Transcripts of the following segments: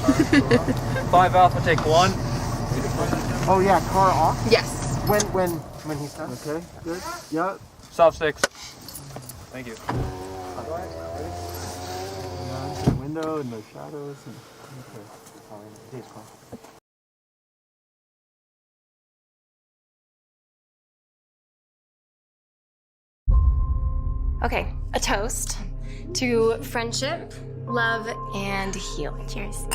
5 Alpha, take 1. Oh yeah, car off? Yes. When he's done? Okay, good. Yeah. Stop 6. Thank you. Window and no shadows. Okay. Please call. Okay, a toast to friendship, love, and healing. Cheers.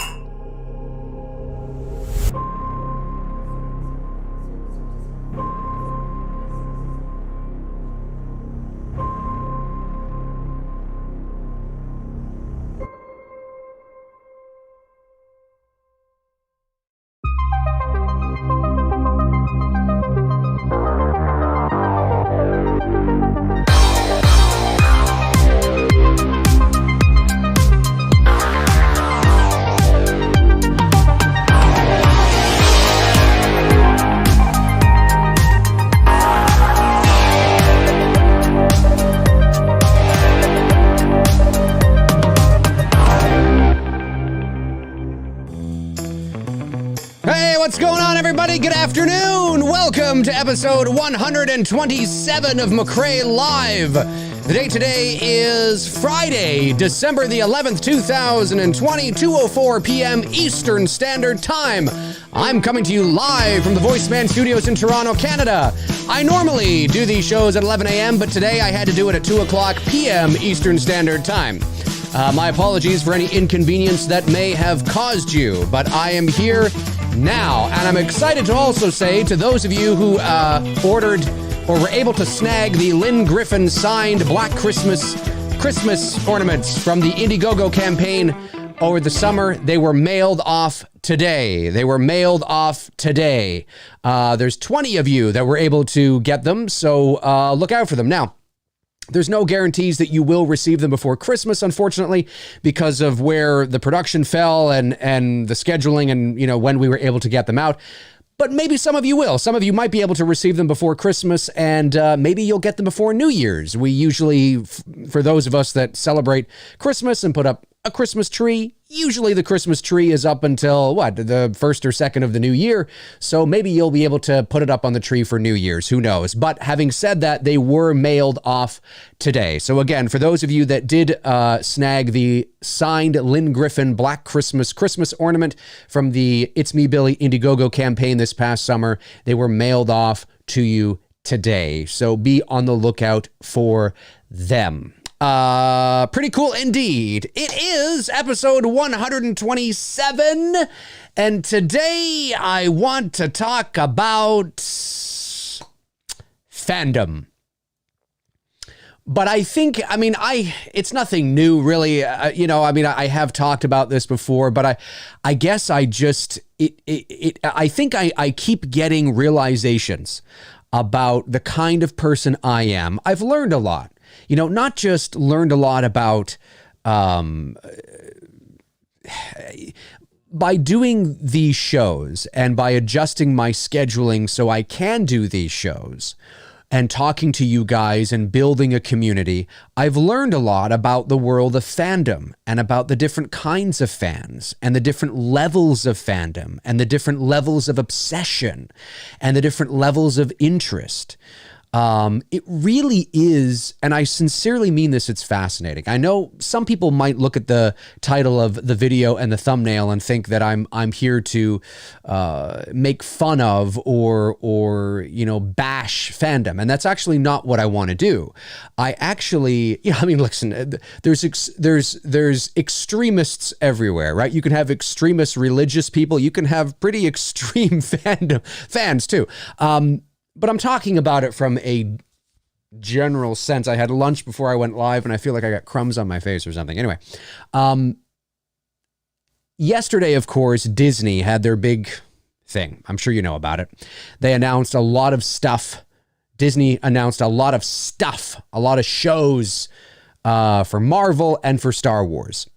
What's going on, everybody? Good afternoon. Welcome to episode 127 of MCRAE Live. The date today is Friday, December the 11th, 2020, 2:04 p.m. Eastern Standard Time. I'm coming to you live from the VoiceMann Studios in Toronto, Canada. I normally do these shows at 11 a.m., but today I had to do it at 2 o'clock p.m. Eastern Standard Time. My apologies for any inconvenience that may have caused you, but I am here now, and I'm excited to also say to those of you who ordered or were able to snag the Lynn Griffin signed Black Christmas ornaments from the Indiegogo campaign over the summer, they were mailed off today. There's 20 of you that were able to get them, so look out for them. Now, there's no guarantees that you will receive them before Christmas, unfortunately, because of where the production fell and the scheduling and, you know, when we were able to get them out. But maybe some of you will. Some of you might be able to receive them before Christmas, and maybe you'll get them before New Year's. We usually, for those of us that celebrate Christmas and put up a Christmas tree, usually the Christmas tree is up until, the 1st or 2nd of the new year. So maybe you'll be able to put it up on the tree for New Year's. Who knows? But having said that, they were mailed off today. So again, for those of you that did snag the signed Lynn Griffin Black Christmas ornament from the It's Me Billy Indiegogo campaign this past summer, they were mailed off to you today. So be on the lookout for them. Pretty cool indeed. It is episode 127, and today I want to talk about fandom. But it's nothing new, really. I have talked about this before, but I guess I think I keep getting realizations about the kind of person I am. I've learned a lot. You know, not just learned a lot about, by doing these shows and by adjusting my scheduling so I can do these shows and talking to you guys and building a community, I've learned a lot about the world of fandom and about the different kinds of fans and the different levels of fandom and the different levels of obsession and the different levels of interest. It really is, and I sincerely mean this, it's fascinating. I know some people might look at the title of the video and the thumbnail and think that I'm here to make fun of or bash fandom, and that's actually not what I want to do. I actually, listen, there's extremists everywhere, right? You can have extremist religious people, you can have pretty extreme fans too. But I'm talking about it from a general sense. I had lunch before I went live, and I feel like I got crumbs on my face or something. Anyway, yesterday, of course, Disney had their big thing. I'm sure you know about it. They announced a lot of stuff. Disney announced a lot of stuff, a lot of shows for Marvel and for Star Wars.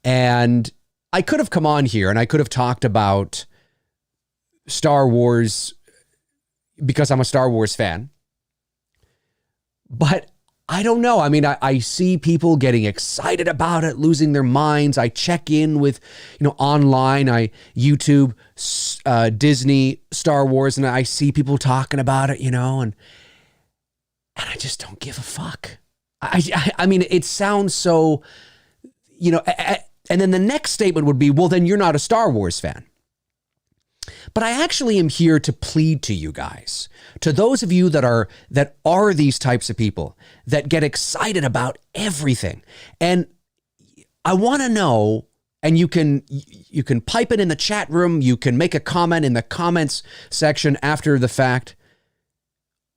And I could have come on here and I could have talked about Star Wars because I'm a Star Wars fan. But I don't know. I mean, I see people getting excited about it, losing their minds. I check in with, online. I YouTube Disney, Star Wars, and I see people talking about it, and I just don't give a fuck. I mean, it sounds so, and then the next statement would be, well, then you're not a Star Wars fan. But I actually am here to plead to you guys, to those of you that are these types of people that get excited about everything. And I want to know, and you can pipe it in the chat room, you can make a comment in the comments section after the fact.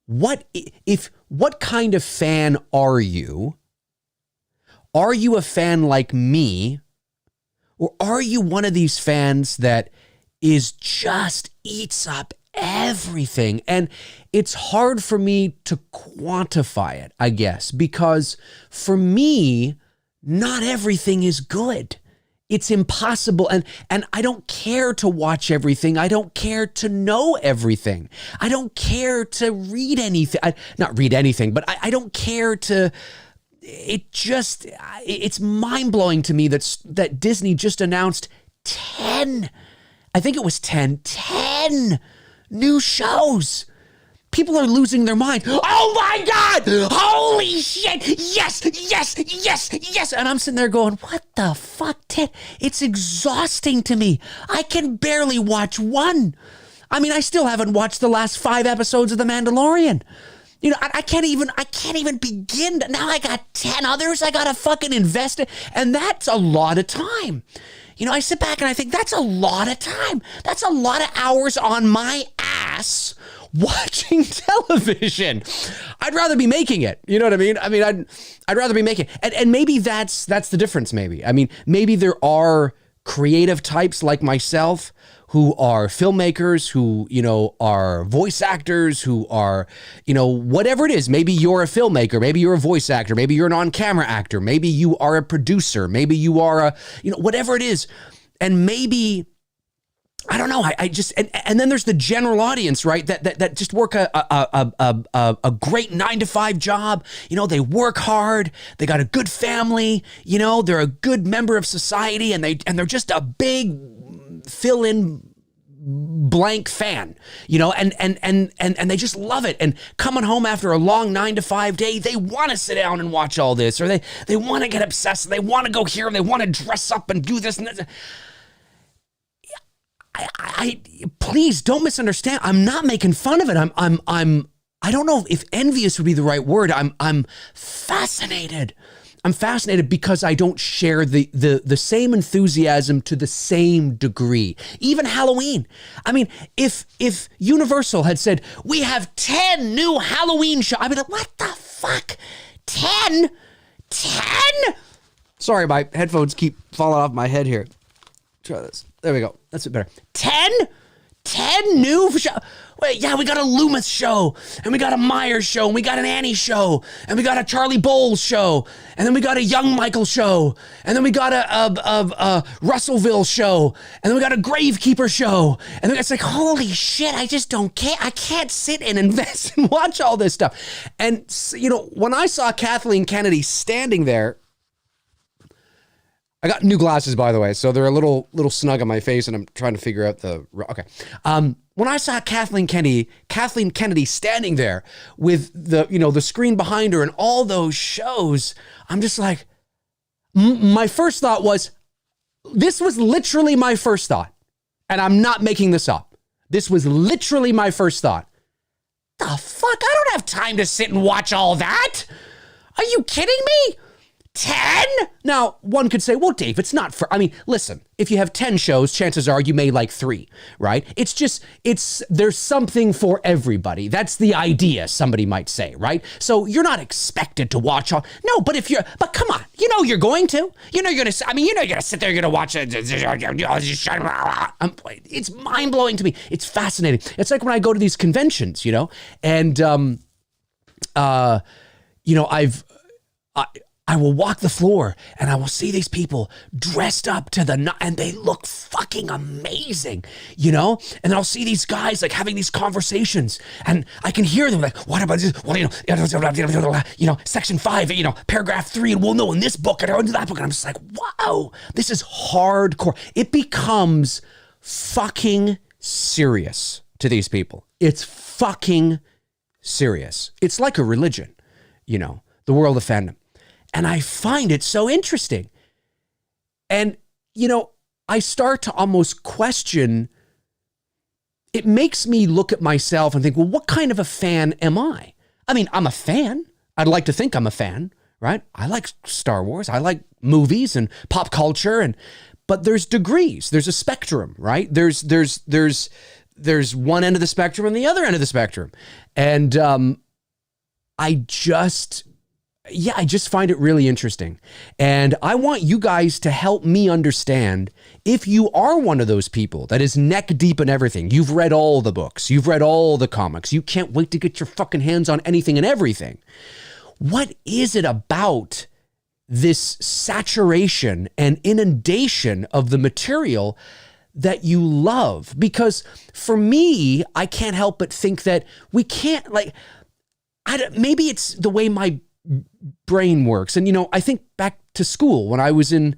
What kind of fan are you? Are you a fan like me? Or are you one of these fans that is just eats up everything? And it's hard for me to quantify it, I guess, because for me, not everything is good. It's impossible. And I don't care to watch everything. I don't care to know everything. I don't care to read anything. Not read anything, but I don't care to... It's mind-blowing to me that Disney just announced 10 new shows. People are losing their mind. Oh my God! Holy shit! Yes! And I'm sitting there going, what the fuck? It's exhausting to me. I can barely watch one. I mean, I still haven't watched the last 5 episodes of The Mandalorian. I can't even begin. Now I got 10 others I got to fucking invest in. And that's a lot of time. I sit back and I think that's a lot of time. That's a lot of hours on my ass watching television. I'd rather be making it. You know what I mean? I'd rather be making it. And maybe that's the difference maybe. I mean, maybe there are creative types like myself who are filmmakers, who, are voice actors, who are, whatever it is. Maybe you're a filmmaker, maybe you're a voice actor, maybe you're an on-camera actor, maybe you are a producer, maybe you are whatever it is. And maybe, I don't know, I just, and then there's the general audience, right? That just work a great 9-to-5 job. They work hard, they got a good family, they're a good member of society, and they're just a big fill in blank fan, and they just love it. And coming home after a long 9-to-5 day, they want to sit down and watch all this, or they want to get obsessed, they want to go here, and they want to dress up and do this and that. I please don't misunderstand. I'm not making fun of it. I don't know if envious would be the right word. I'm fascinated. I'm fascinated because I don't share the same enthusiasm to the same degree. Even Halloween. I mean, if Universal had said, we have 10 new Halloween shows, I'd be like, what the fuck? 10? 10? Sorry, my headphones keep falling off my head here. Try this. There we go. That's a bit better. 10? 10 new shows? Wait, yeah, we got a Loomis show, and we got a Myers show, and we got an Annie show, and we got a Charlie Bowles show, and then we got a Young Michael show, and then we got a Russellville show, and then we got a Gravekeeper show, and then it's like, holy shit, I just don't care. I can't sit and invest and watch all this stuff. And, when I saw Kathleen Kennedy standing there, I got new glasses, by the way, so they're a little snug on my face, and I'm trying to figure out okay. When I saw Kathleen Kennedy standing there with the screen behind her and all those shows, I'm just like, my first thought was, this was literally my first thought, and I'm not making this up. This was literally my first thought. The fuck? I don't have time to sit and watch all that. Are you kidding me? 10? Now, one could say, well, Dave, it's not for, listen, if you have 10 shows, chances are you may like 3, right? There's something for everybody. That's the idea, somebody might say, right? So you're not expected to watch all, no, but come on, you're going to. You're going to sit there, you're going to watch it. It's mind-blowing to me. It's fascinating. It's like when I go to these conventions, and, I will walk the floor and I will see these people dressed up to and they look fucking amazing, you know? And then I'll see these guys like having these conversations and I can hear them like, what about this? Well, you know, section 5, you know, paragraph 3, and we'll know in this book and in that book. And I'm just like, wow, this is hardcore. It becomes fucking serious to these people. It's fucking serious. It's like a religion, you know, the world of fandom. And I find it so interesting. And, you know, I start to almost question, it makes me look at myself and think, well, what kind of a fan am I? I mean, I'm a fan. I'd like to think I'm a fan, right? I like Star Wars. I like movies and pop culture, but there's degrees. There's a spectrum, right? There's one end of the spectrum and the other end of the spectrum. And I just find it really interesting. And I want you guys to help me understand if you are one of those people that is neck deep in everything. You've read all the books. You've read all the comics. You can't wait to get your fucking hands on anything and everything. What is it about this saturation and inundation of the material that you love? Because for me, I can't help but think that we can't, like, maybe it's the way my brain works. And, you know, I think back to school when I was in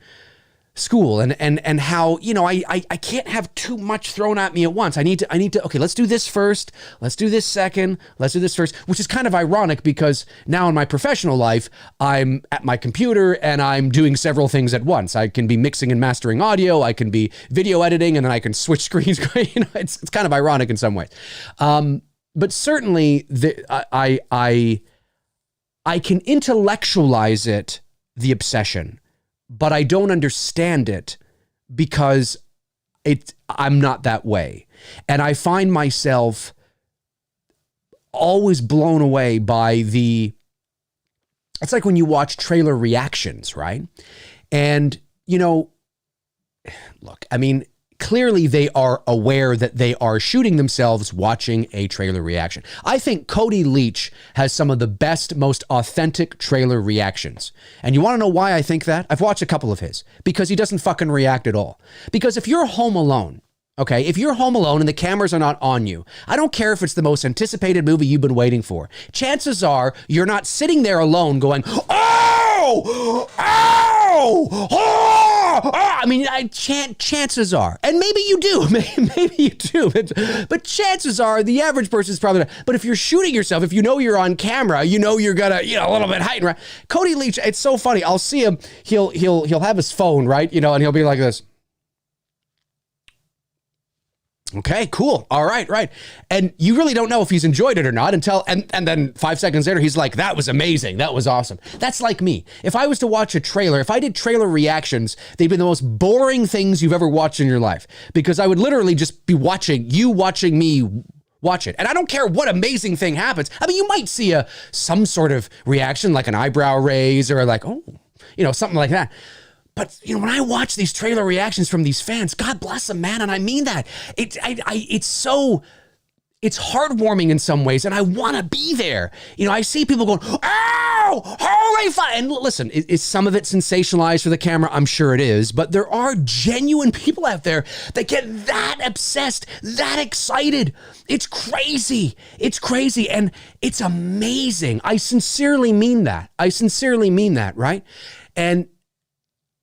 school and how, you know, I can't have too much thrown at me at once. I need to, okay, let's do this first. Let's do this second. Let's do this first, which is kind of ironic because now in my professional life, I'm at my computer and I'm doing several things at once. I can be mixing and mastering audio. I can be video editing, and then I can switch screens. You know, it's kind of ironic in some ways. But certainly I can intellectualize it, the obsession, but I don't understand it because I'm not that way. And I find myself always blown away by it's like when you watch trailer reactions, right? And, you know, look, I mean, clearly they are aware that they are shooting themselves watching a trailer reaction. I think Cody Leach has some of the best, most authentic trailer reactions. And you want to know why I think that? I've watched a couple of his. Because he doesn't fucking react at all. Because if you're home alone, okay, if you're home alone and the cameras are not on you, I don't care if it's the most anticipated movie you've been waiting for. Chances are you're not sitting there alone going, oh, oh, oh. I mean, chances are, and maybe you do, maybe you do, but chances are the average person is probably not. But if you're shooting yourself, if you know you're on camera, you know you're gonna, you know, a little bit heightened. Right? Cody Leach, it's so funny. I'll see him. He'll have his phone, right? You know, and he'll be like this. Okay, cool. All right, right. And you really don't know if he's enjoyed it or not until, and then 5 seconds later, he's like, that was amazing. That was awesome. That's like me. If I was to watch a trailer, if I did trailer reactions, they'd be the most boring things you've ever watched in your life, because I would literally just be watching me watch it. And I don't care what amazing thing happens. I mean, you might see some sort of reaction, like an eyebrow raise or like, oh, you know, something like that. But, you know, when I watch these trailer reactions from these fans, God bless them, man. And I mean that. It's heartwarming in some ways. And I want to be there. You know, I see people going, oh, holy fuck. And listen, is some of it sensationalized for the camera? I'm sure it is. But there are genuine people out there that get that obsessed, that excited. It's crazy. It's crazy. And it's amazing. I sincerely mean that. Right? And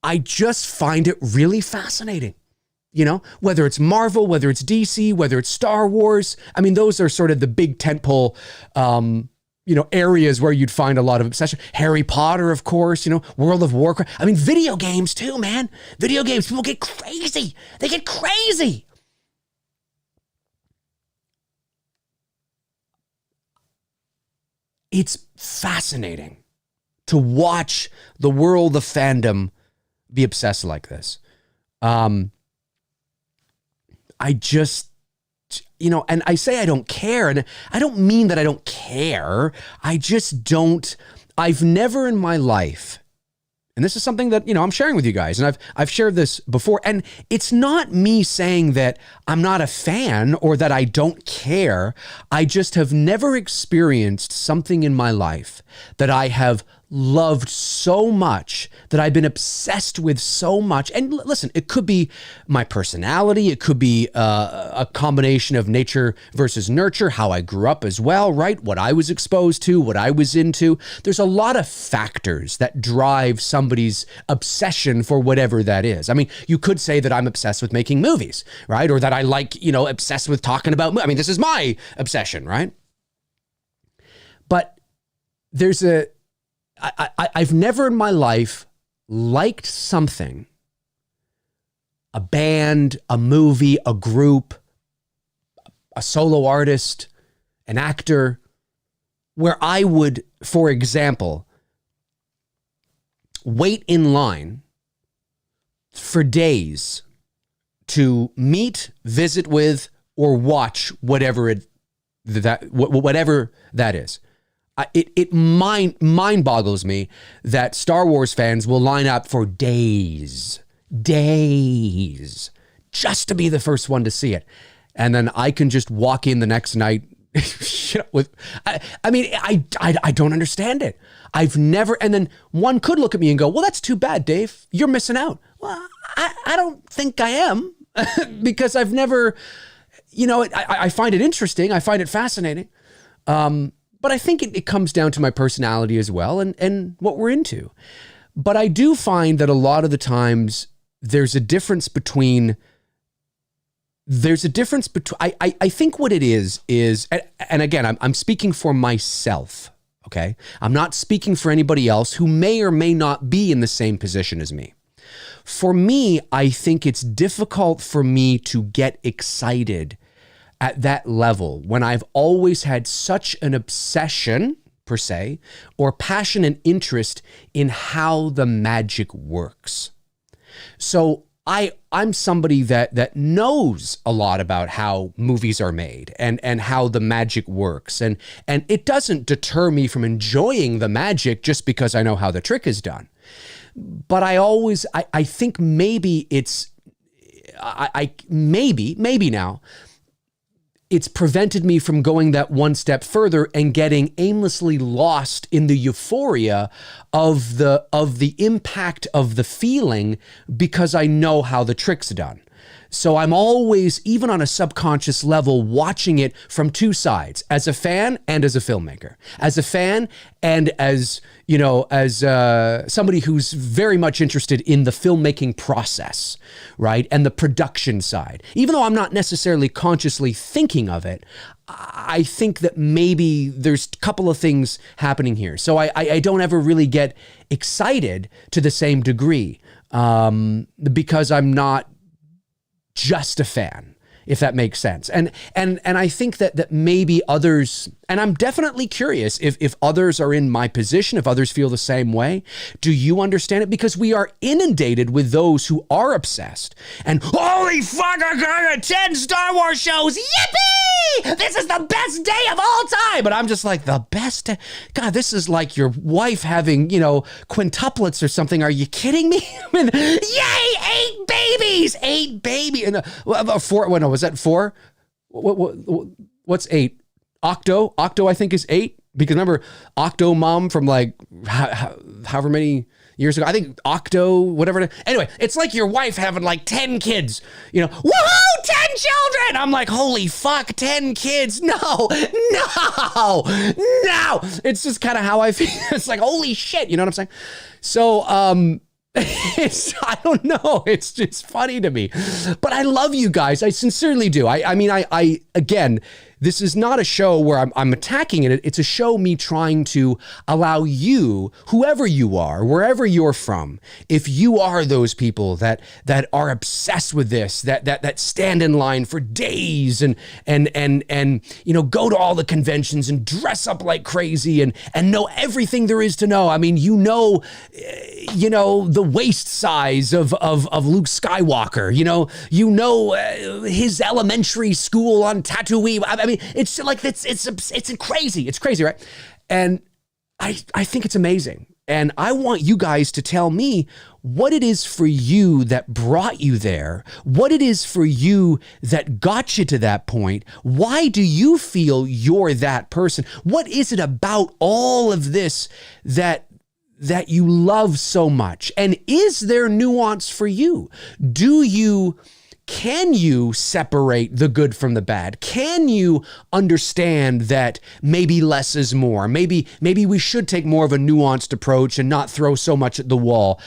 I just find it really fascinating, you know, whether it's Marvel, whether it's DC, whether it's Star Wars. I mean, those are sort of the big tentpole, you know, areas where you'd find a lot of obsession. Harry Potter, of course, you know, World of Warcraft. I mean, video games too, man. Video games, people get crazy. They get crazy. It's fascinating to watch the world of fandom be obsessed like this. I just, you know, and I say I don't care, and I don't mean that I don't care. I just don't. I've never in my life, and this is something that, you know, I'm sharing with you guys, and I've shared this before, and it's not me saying that I'm not a fan or that I don't care. I just have never experienced something in my life that I have loved so much, that I've been obsessed with so much. And listen, it could be my personality. It could be a combination of nature versus nurture, how I grew up as well, right? What I was exposed to, what I was into. There's a lot of factors that drive somebody's obsession for whatever that is. I mean, you could say that I'm obsessed with making movies, right? Or that I like, obsessed with talking about, I mean, this is my obsession, right? But I've never in my life liked something, a band, a movie, a group, a solo artist, an actor, where I would, for example, wait in line for days to meet, visit with, or watch whatever that is. It mind boggles me that Star Wars fans will line up for days just to be the first one to see it. And then I can just walk in the next night I don't understand it. I've never, and then one could look at me and go, well, that's too bad, Dave. You're missing out. Well, I don't think I am because I've never, I find it interesting. I find it fascinating. But I think it comes down to my personality as well and what we're into. But I do find that a lot of the times there's a difference between, I think what it is, and again, I'm speaking for myself, okay? I'm not speaking for anybody else who may or may not be in the same position as me. For me, I think it's difficult for me to get excited at that level when I've always had such an obsession, per se, or passion and interest in how the magic works. So I'm somebody that knows a lot about how movies are made and how the magic works. And it doesn't deter me from enjoying the magic just because I know how the trick is done. But I think maybe it's, maybe now, it's prevented me from going that one step further and getting aimlessly lost in the euphoria of the impact of the feeling because I know how the trick's done. So I'm always, even on a subconscious level, watching it from two sides, as a fan and as a filmmaker. As a fan and as somebody who's very much interested in the filmmaking process, right? And the production side. Even though I'm not necessarily consciously thinking of it, I think that maybe there's a couple of things happening here. So I don't ever really get excited to the same degree because I'm not just a fan, if that makes sense. And I think that maybe others, and I'm definitely curious if others are in my position, if others feel the same way. Do you understand it? Because we are inundated with those who are obsessed. And holy fuck, I got 10 Star Wars shows. Yippee! This is the best day of all time. But I'm just like, the best day? God, this is like your wife having, quintuplets or something. Are you kidding me? I mean, yay, 8 babies! 8 babies. And 4, well, no, was that 4? What's 8? Octo, I think, is 8. Because remember, Octo Mom from like however many years ago, I think Octo, whatever. Anyway, it's like your wife having like 10 kids, woohoo, 10 children. I'm like, holy fuck, 10 kids. No. It's just kind of how I feel. It's like, holy shit. You know what I'm saying? So, I don't know. It's just funny to me, but I love you guys. I sincerely do. I mean, again, this is not a show where I'm attacking it. It's a show me trying to allow you, whoever you are, wherever you're from, if you are those people that are obsessed with this, that stand in line for days and go to all the conventions and dress up like crazy and know everything there is to know. I mean, the waist size of Luke Skywalker, his elementary school on Tatooine. I mean, it's like, it's crazy. It's crazy, right? And I think it's amazing. And I want you guys to tell me what it is for you that brought you there, what it is for you that got you to that point. Why do you feel you're that person? What is it about all of this that that you love so much? And is there nuance for you? Can you separate the good from the bad? Can you understand that maybe less is more? Maybe we should take more of a nuanced approach and not throw so much at the wall,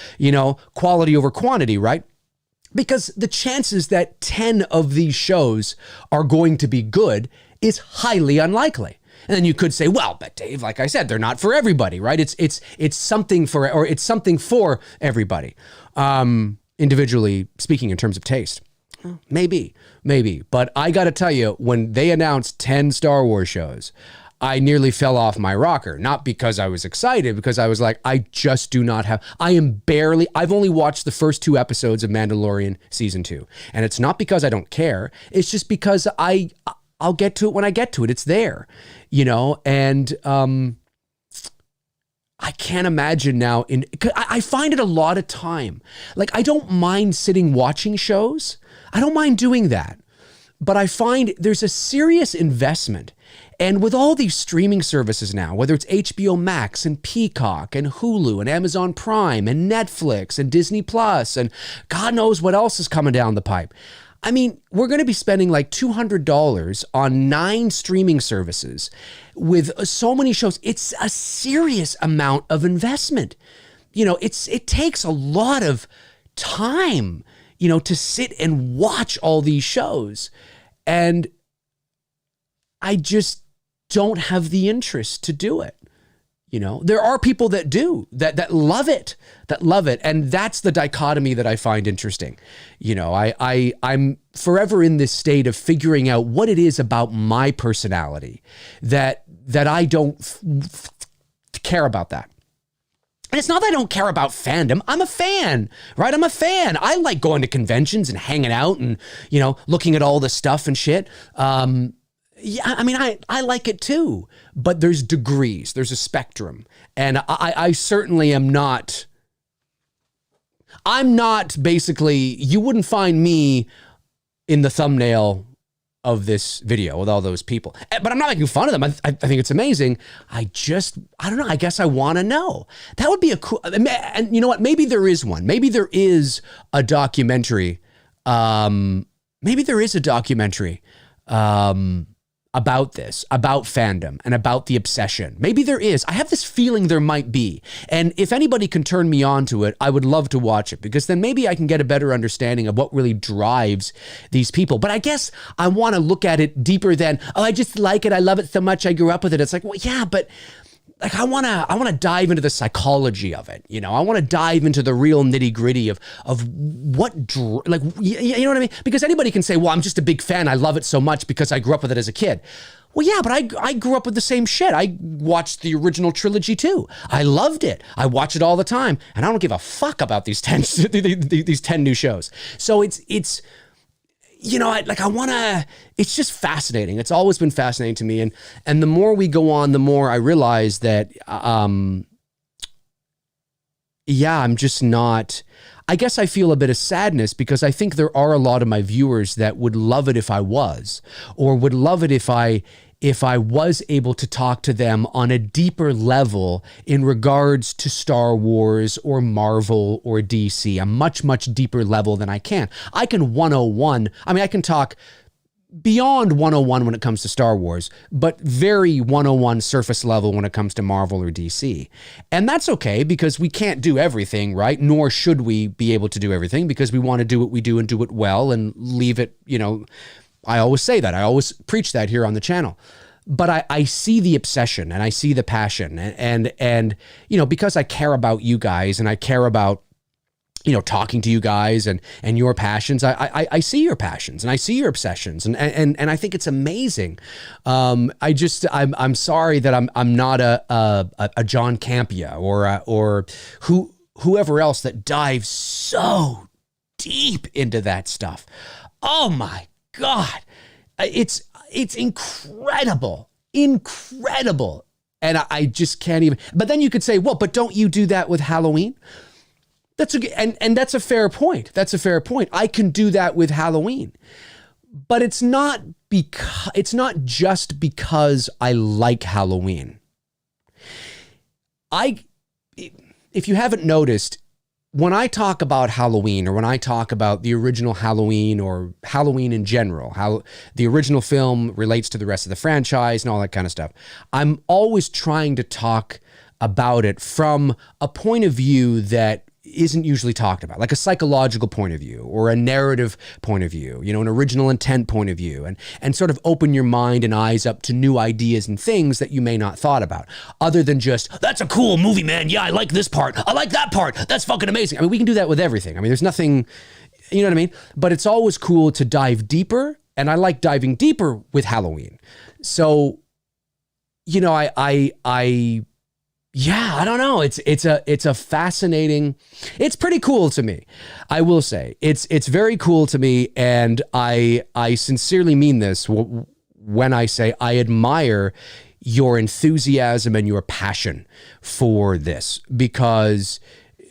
quality over quantity, right? Because the chances that 10 of these shows are going to be good is highly unlikely. And then you could say, well, but Dave, like I said, they're not for everybody, right? It's something for everybody. Individually speaking, in terms of taste. Maybe. But I got to tell you, when they announced 10 Star Wars shows, I nearly fell off my rocker. Not because I was excited, because I was like, I just do not have, I've only watched the first 2 episodes of Mandalorian season 2. And it's not because I don't care. It's just because I'll get to it when I get to it. It's there, and I can't imagine now I find it a lot of time. Like, I don't mind sitting watching shows. I don't mind doing that. But I find there's a serious investment. And with all these streaming services now, whether it's HBO Max and Peacock and Hulu and Amazon Prime and Netflix and Disney Plus and God knows what else is coming down the pipe. I mean, we're going to be spending like $200 on 9 streaming services with so many shows. It's a serious amount of investment. It takes a lot of time, to sit and watch all these shows. And I just don't have the interest to do it. There are people that do, that love it. And that's the dichotomy that I find interesting. I'm forever in this state of figuring out what it is about my personality that I don't care about that. And it's not that I don't care about fandom. I'm a fan, right? I'm a fan. I like going to conventions and hanging out and, looking at all the stuff and shit. Yeah, I mean, I like it too, but there's degrees, there's a spectrum. And I certainly I'm not basically, you wouldn't find me in the thumbnail of this video with all those people. But I'm not making fun of them. I think it's amazing. I don't know. I guess I want to know. That would be a cool, and you know what? Maybe there is one. Maybe there is a documentary. Maybe there is a documentary about this, about fandom and about the obsession. Maybe there is. I have this feeling there might be. And if anybody can turn me on to it, I would love to watch it, because then maybe I can get a better understanding of what really drives these people. But I guess I want to look at it deeper than, I just like it. I love it so much. I grew up with it. It's like, well, yeah, but like, I want to dive into the psychology of it. I want to dive into the real nitty gritty of what, like, you know what I mean? Because anybody can say, well, I'm just a big fan. I love it so much because I grew up with it as a kid. Well, yeah, but I grew up with the same shit. I watched the original trilogy too. I loved it. I watch it all the time, and I don't give a fuck about these 10 new shows. So it's it's just fascinating. It's always been fascinating to me. And the more we go on, the more I realize that, I'm just not, I guess I feel a bit of sadness, because I think there are a lot of my viewers that would love it if I was, or would love it if I was able to talk to them on a deeper level in regards to Star Wars or Marvel or DC, a much, much deeper level than I can. I can 101. I mean, I can talk beyond 101 when it comes to Star Wars, but very 101 surface level when it comes to Marvel or DC. And that's okay, because we can't do everything, right? Nor should we be able to do everything, because we want to do what we do and do it well and leave it, I always say that. I always preach that here on the channel. But I see the obsession and I see the passion, and because I care about you guys and I care about, talking to you guys and your passions, I see your passions and I see your obsessions, and I think it's amazing. I'm sorry that I'm not a John Campea or whoever else that dives so deep into that stuff. Oh my God, it's incredible. And I just can't even, but then you could say, well, but don't you do that with Halloween? That's and that's a fair point. I can do that with Halloween, but it's not just because I like Halloween. if you haven't noticed, when I talk about Halloween, or when I talk about the original Halloween, or Halloween in general, how the original film relates to the rest of the franchise and all that kind of stuff, I'm always trying to talk about it from a point of view that isn't usually talked about, like a psychological point of view or a narrative point of view, you know, an original intent point of view, and sort of open your mind and eyes up to new ideas and things that you may not thought about, other than just, that's a cool movie, man. Yeah, I like this part. I like that part. That's fucking amazing. I mean, we can do that with everything. I mean, there's nothing, you know what I mean? But it's always cool to dive deeper, and I like diving deeper with Halloween. So, you know, yeah, I don't know. It's a fascinating, it's pretty cool to me. I will say it's very cool to me. And I sincerely mean this when I say I admire your enthusiasm and your passion for this, because,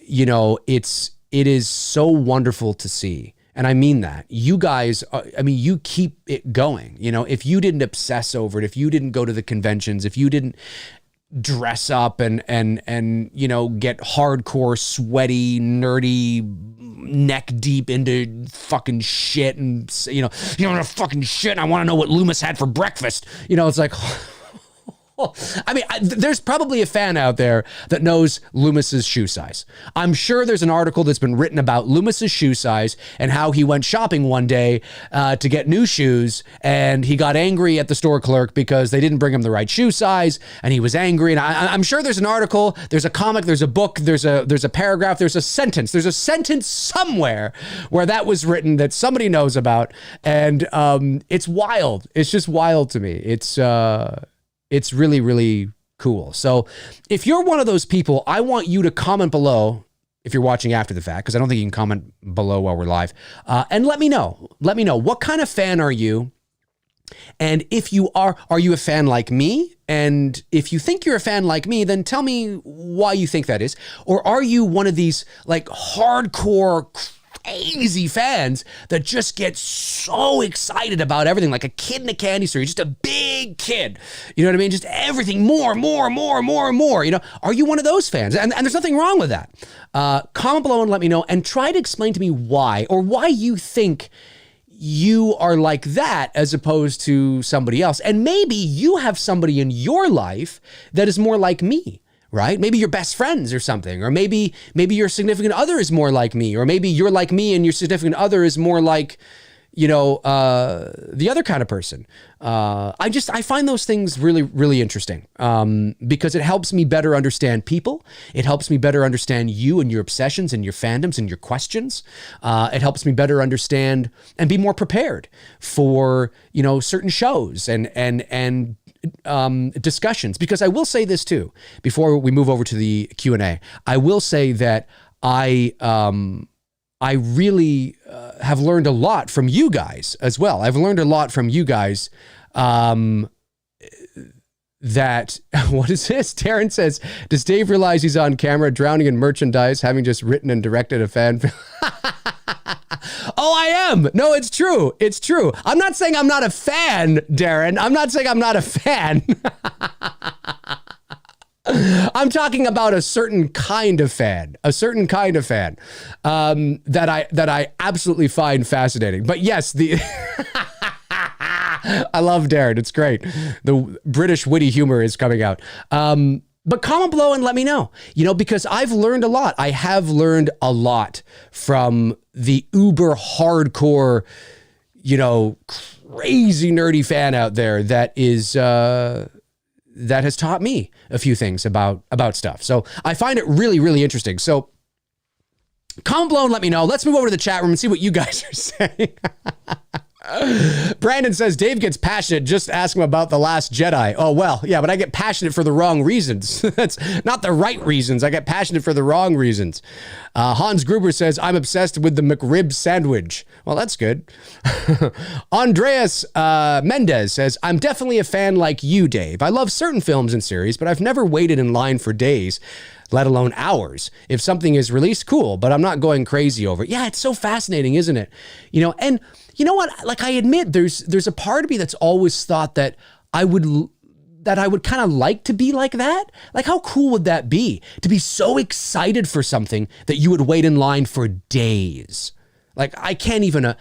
you know, it is so wonderful to see. And I mean that. You guys, I mean, you keep it going. You know, if you didn't obsess over it, if you didn't go to the conventions, if you didn't dress up and you know, get hardcore, sweaty, nerdy, neck deep into fucking shit, and you know fucking shit, and I want to know what Loomis had for breakfast. You know, it's like, I mean, there's probably a fan out there that knows Loomis's shoe size. I'm sure there's an article that's been written about Loomis's shoe size and how he went shopping one day to get new shoes, and he got angry at the store clerk because they didn't bring him the right shoe size, and he was angry. And I'm sure there's an article, there's a comic, there's a book, there's a paragraph, there's a sentence somewhere where that was written that somebody knows about, and it's wild. It's just wild to me. It's really, really cool. So if you're one of those people, I want you to comment below if you're watching after the fact, because I don't think you can comment below while we're live, and let me know. Let me know, what kind of fan are you? And if you are you a fan like me? And if you think you're a fan like me, then tell me why you think that is. Or are you one of these like hardcore, crazy fans that just get so excited about everything, like a kid in a candy store? You're just a big kid, you know what I mean? Just everything more. You know, are you one of those fans? And there's nothing wrong with that. Comment below and let me know, and try to explain to me why you think you are like that as opposed to somebody else. And maybe you have somebody in your life that is more like me. Right? Maybe you're best friends or something, or maybe your significant other is more like me, or maybe you're like me and your significant other is more like, you know, the other kind of person. I find those things really, really interesting, because it helps me better understand people. It helps me better understand you and your obsessions and your fandoms and your questions. It helps me better understand and be more prepared for, you know, certain shows and discussions. Because I will say this too, before we move over to the Q&A, I will say that I really have learned a lot from you guys as well. I've learned a lot from you guys. That, what is this? Taryn says, does Dave realize he's on camera drowning in merchandise, having just written and directed a fan film? Oh, I am. No, it's true. It's true. I'm not saying I'm not a fan, Darren. I'm not saying I'm not a fan. I'm talking about a certain kind of fan, that I absolutely find fascinating. But yes, I love Darren. It's great. The British witty humor is coming out. But comment below and let me know, you know, because I've learned a lot. I have learned a lot from the uber hardcore, you know, crazy nerdy fan out there that is, that has taught me a few things about stuff. So I find it really, really interesting. So comment below and let me know. Let's move over to the chat room and see what you guys are saying. Brandon says, Dave gets passionate, just ask him about The Last Jedi. Oh, well, yeah, but I get passionate for the wrong reasons. That's not the right reasons. I get passionate for the wrong reasons. Hans Gruber says, I'm obsessed with the McRib sandwich. Well, that's good. Andreas Mendez says, I'm definitely a fan like you, Dave. I love certain films and series, but I've never waited in line for days, let alone hours. If something is released, cool, but I'm not going crazy over it. Yeah, it's so fascinating, isn't it? You know, and you know what? Like, I admit there's a part of me that's always thought that that I would kind of like to be like that. Like, how cool would that be to be so excited for something that you would wait in line for days? Like, I can't even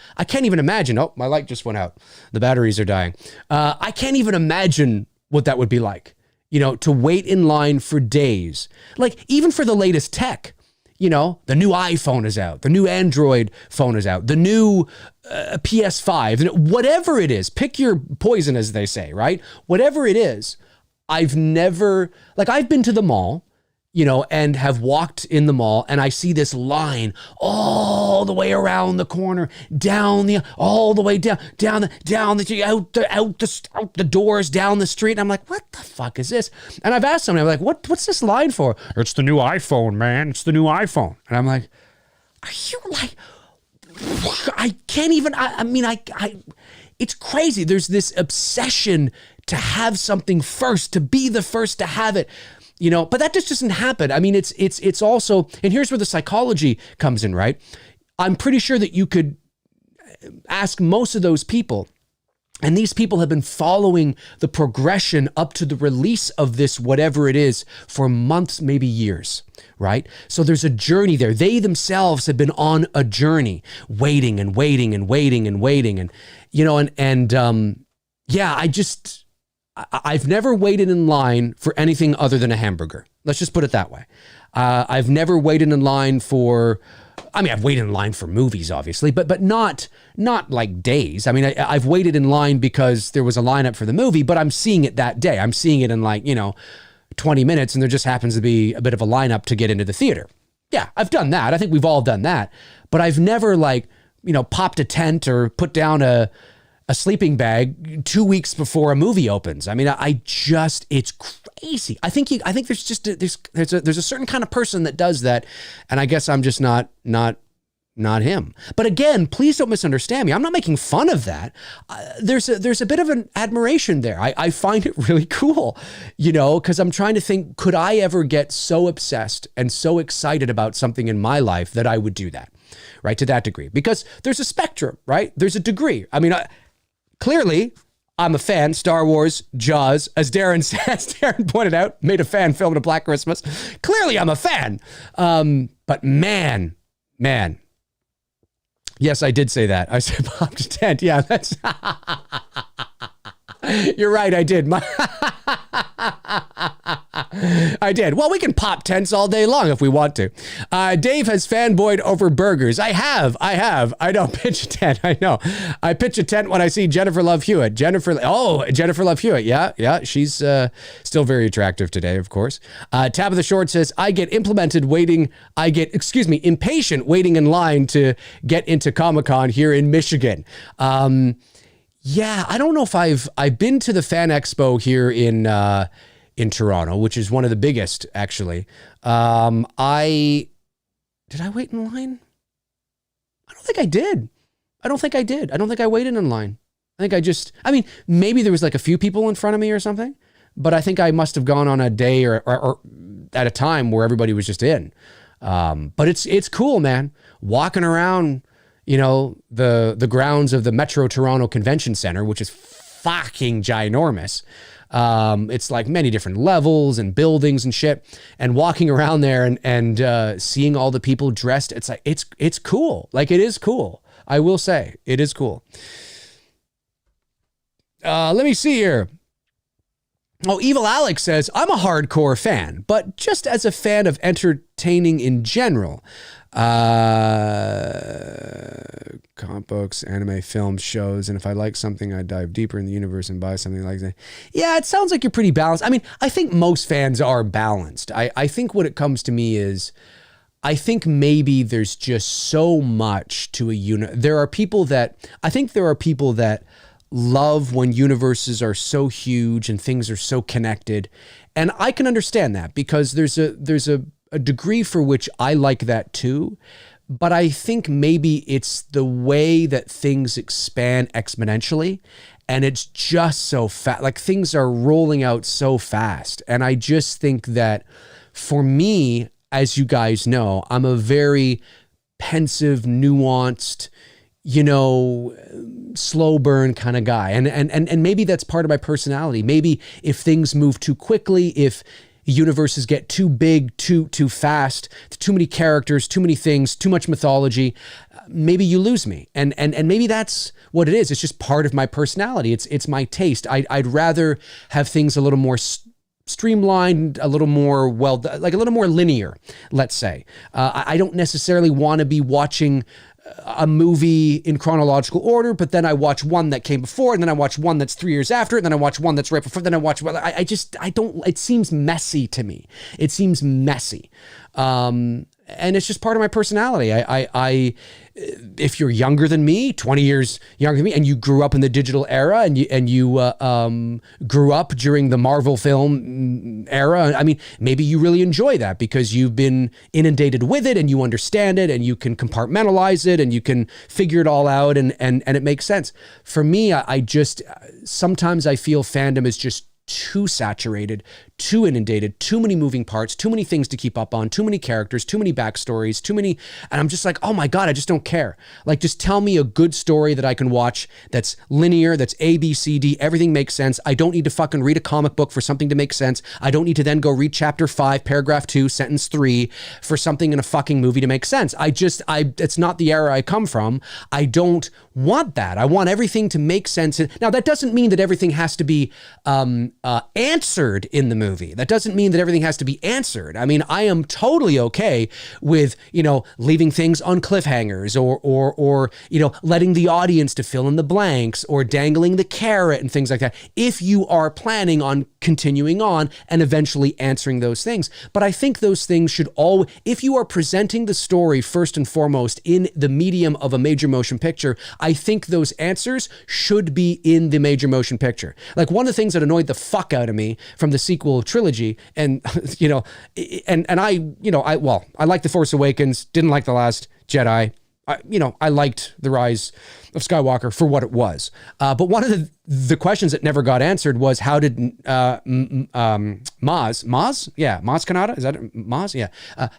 imagine. Oh, my light just went out. The batteries are dying. I can't even imagine what that would be like, you know, to wait in line for days. Like, even for the latest tech, you know, the new iPhone is out, the new Android phone is out, the new PS5, whatever it is, pick your poison, as they say, right? Whatever it is, I've been to the mall, you know, and have walked in the mall, and I see this line all the way around the corner, all the way down out the doors, down the street. And I'm like, what the fuck is this? And I've asked somebody, I'm like, what's this line for? It's the new iPhone, man. It's the new iPhone. And I'm like, are you like, I can't even, it's crazy. There's this obsession to have something first, to be the first to have it. You know, but that just doesn't happen. I mean, it's also, and here's where the psychology comes in, right? I'm pretty sure that you could ask most of those people, and these people have been following the progression up to the release of this, whatever it is, for months, maybe years, right? So there's a journey there. They themselves have been on a journey, waiting and waiting and waiting and waiting. And, you know, I've never waited in line for anything other than a hamburger. Let's just put it that way. I've never waited in line I've waited in line for movies, obviously, but not like days. I mean, I've waited in line because there was a lineup for the movie, but I'm seeing it that day. I'm seeing it in 20 minutes, and there just happens to be a bit of a lineup to get into the theater. Yeah, I've done that. I think we've all done that. But I've never popped a tent or put down a sleeping bag 2 weeks before a movie opens. I mean, it's crazy. I think there's a certain kind of person that does that, and I guess I'm just not him. But again, please don't misunderstand me. I'm not making fun of that. There's a bit of an admiration there. I find it really cool, you know, because I'm trying to think, could I ever get so obsessed and so excited about something in my life that I would do that, right, to that degree? Because there's a spectrum, right? There's a degree. I mean, clearly, I'm a fan. Star Wars, Jaws, as Darren pointed out, made a fan film in a Black Christmas. Clearly, I'm a fan. But man. Yes, I did say that. I said pop to tent. Yeah, that's... You're right, I did. I did. Well, we can pop tents all day long if we want to. Dave has fanboyed over burgers. I have. I don't pitch a tent. I know. I pitch a tent when I see Jennifer Love Hewitt. Jennifer Love Hewitt. Yeah. She's still very attractive today, of course. Tab of the Short says, I get impatient waiting in line to get into Comic-Con here in Michigan. Yeah, I don't know if I've been to the Fan Expo here in Toronto, which is one of the biggest, actually. Did I wait in line? I don't think I did. I don't think I waited in line. I think maybe there was like a few people in front of me or something, but I think I must have gone on a day or at a time where everybody was just in. But it's cool, man. Walking around, you know, the grounds of the Metro Toronto Convention Center, which is fucking ginormous. It's like many different levels and buildings and shit, and walking around there and seeing all the people dressed. It's like, it's cool. Like, it is cool. I will say it is cool. Let me see here. Oh, Evil Alex says, I'm a hardcore fan, but just as a fan of entertaining in general. Comic books, anime, films, shows, and if I like something, I dive deeper in the universe and buy something like that. Yeah, it sounds like you're pretty balanced. I mean, I think most fans are balanced. I think what it comes to me is, I think maybe there's just so much to a unit. There are people that love when universes are so huge and things are so connected. And I can understand that, because there's a degree for which I like that too. But I think maybe it's the way that things expand exponentially, and it's just so fast. Like, things are rolling out so fast. And I just think that for me, as you guys know, I'm a very pensive, nuanced, you know, slow burn kind of guy. And maybe that's part of my personality. Maybe if things move too quickly, if universes get too big, too fast, too many characters, too many things, too much mythology, maybe you lose me. And maybe that's what it is. It's just part of my personality. It's my taste. I'd rather have things a little more streamlined, a little more like a little more linear, let's say. I don't necessarily want to be watching a movie in chronological order, but then I watch one that came before, and then I watch one that's 3 years after, and then I watch one that's right before, then I watch, I don't, it seems messy to me. It seems messy. And it's just part of my personality. If you're younger than me, 20 years younger than me, and you grew up in the digital era, and you grew up during the Marvel film era, I mean, maybe you really enjoy that because you've been inundated with it and you understand it and you can compartmentalize it and you can figure it all out and it makes sense. For me, sometimes I feel fandom is just too saturated, too inundated, too many moving parts, too many things to keep up on, too many characters, too many backstories, and I'm just like, oh my God, I just don't care. Like, just tell me a good story that I can watch that's linear, that's A, B, C, D, everything makes sense. I don't need to fucking read a comic book for something to make sense. I don't need to then go read chapter 5, paragraph 2, sentence 3 for something in a fucking movie to make sense. It's not the era I come from. I don't want that. I want everything to make sense. Now, that doesn't mean that everything has to be answered in the movie. That doesn't mean that everything has to be answered. I mean, I am totally okay with, you know, leaving things on cliffhangers or you know, letting the audience to fill in the blanks or dangling the carrot and things like that, if you are planning on continuing on and eventually answering those things. But I think those things should if you are presenting the story first and foremost in the medium of a major motion picture, I think those answers should be in the major motion picture. Like, one of the things that annoyed the fuck out of me from the sequel trilogy, and you know, and I liked The Force Awakens, didn't like The Last Jedi. I liked The Rise of Skywalker for what it was. But one of the questions that never got answered was, how did Maz Kanata? Is that Maz? Yeah.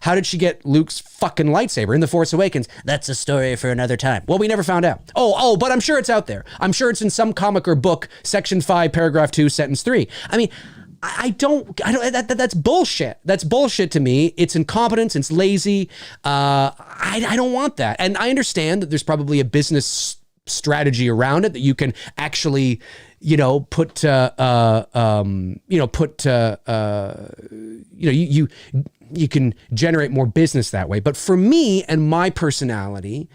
How did she get Luke's fucking lightsaber in The Force Awakens? That's a story for another time. Well, we never found out. But I'm sure it's out there. I'm sure it's in some comic or book, section 5, paragraph 2, sentence 3. I mean, that's bullshit. That's bullshit to me. It's incompetence. It's lazy. I don't want that. And I understand that there's probably a business strategy around it that you can actually, you can generate more business that way. But for me and my personality,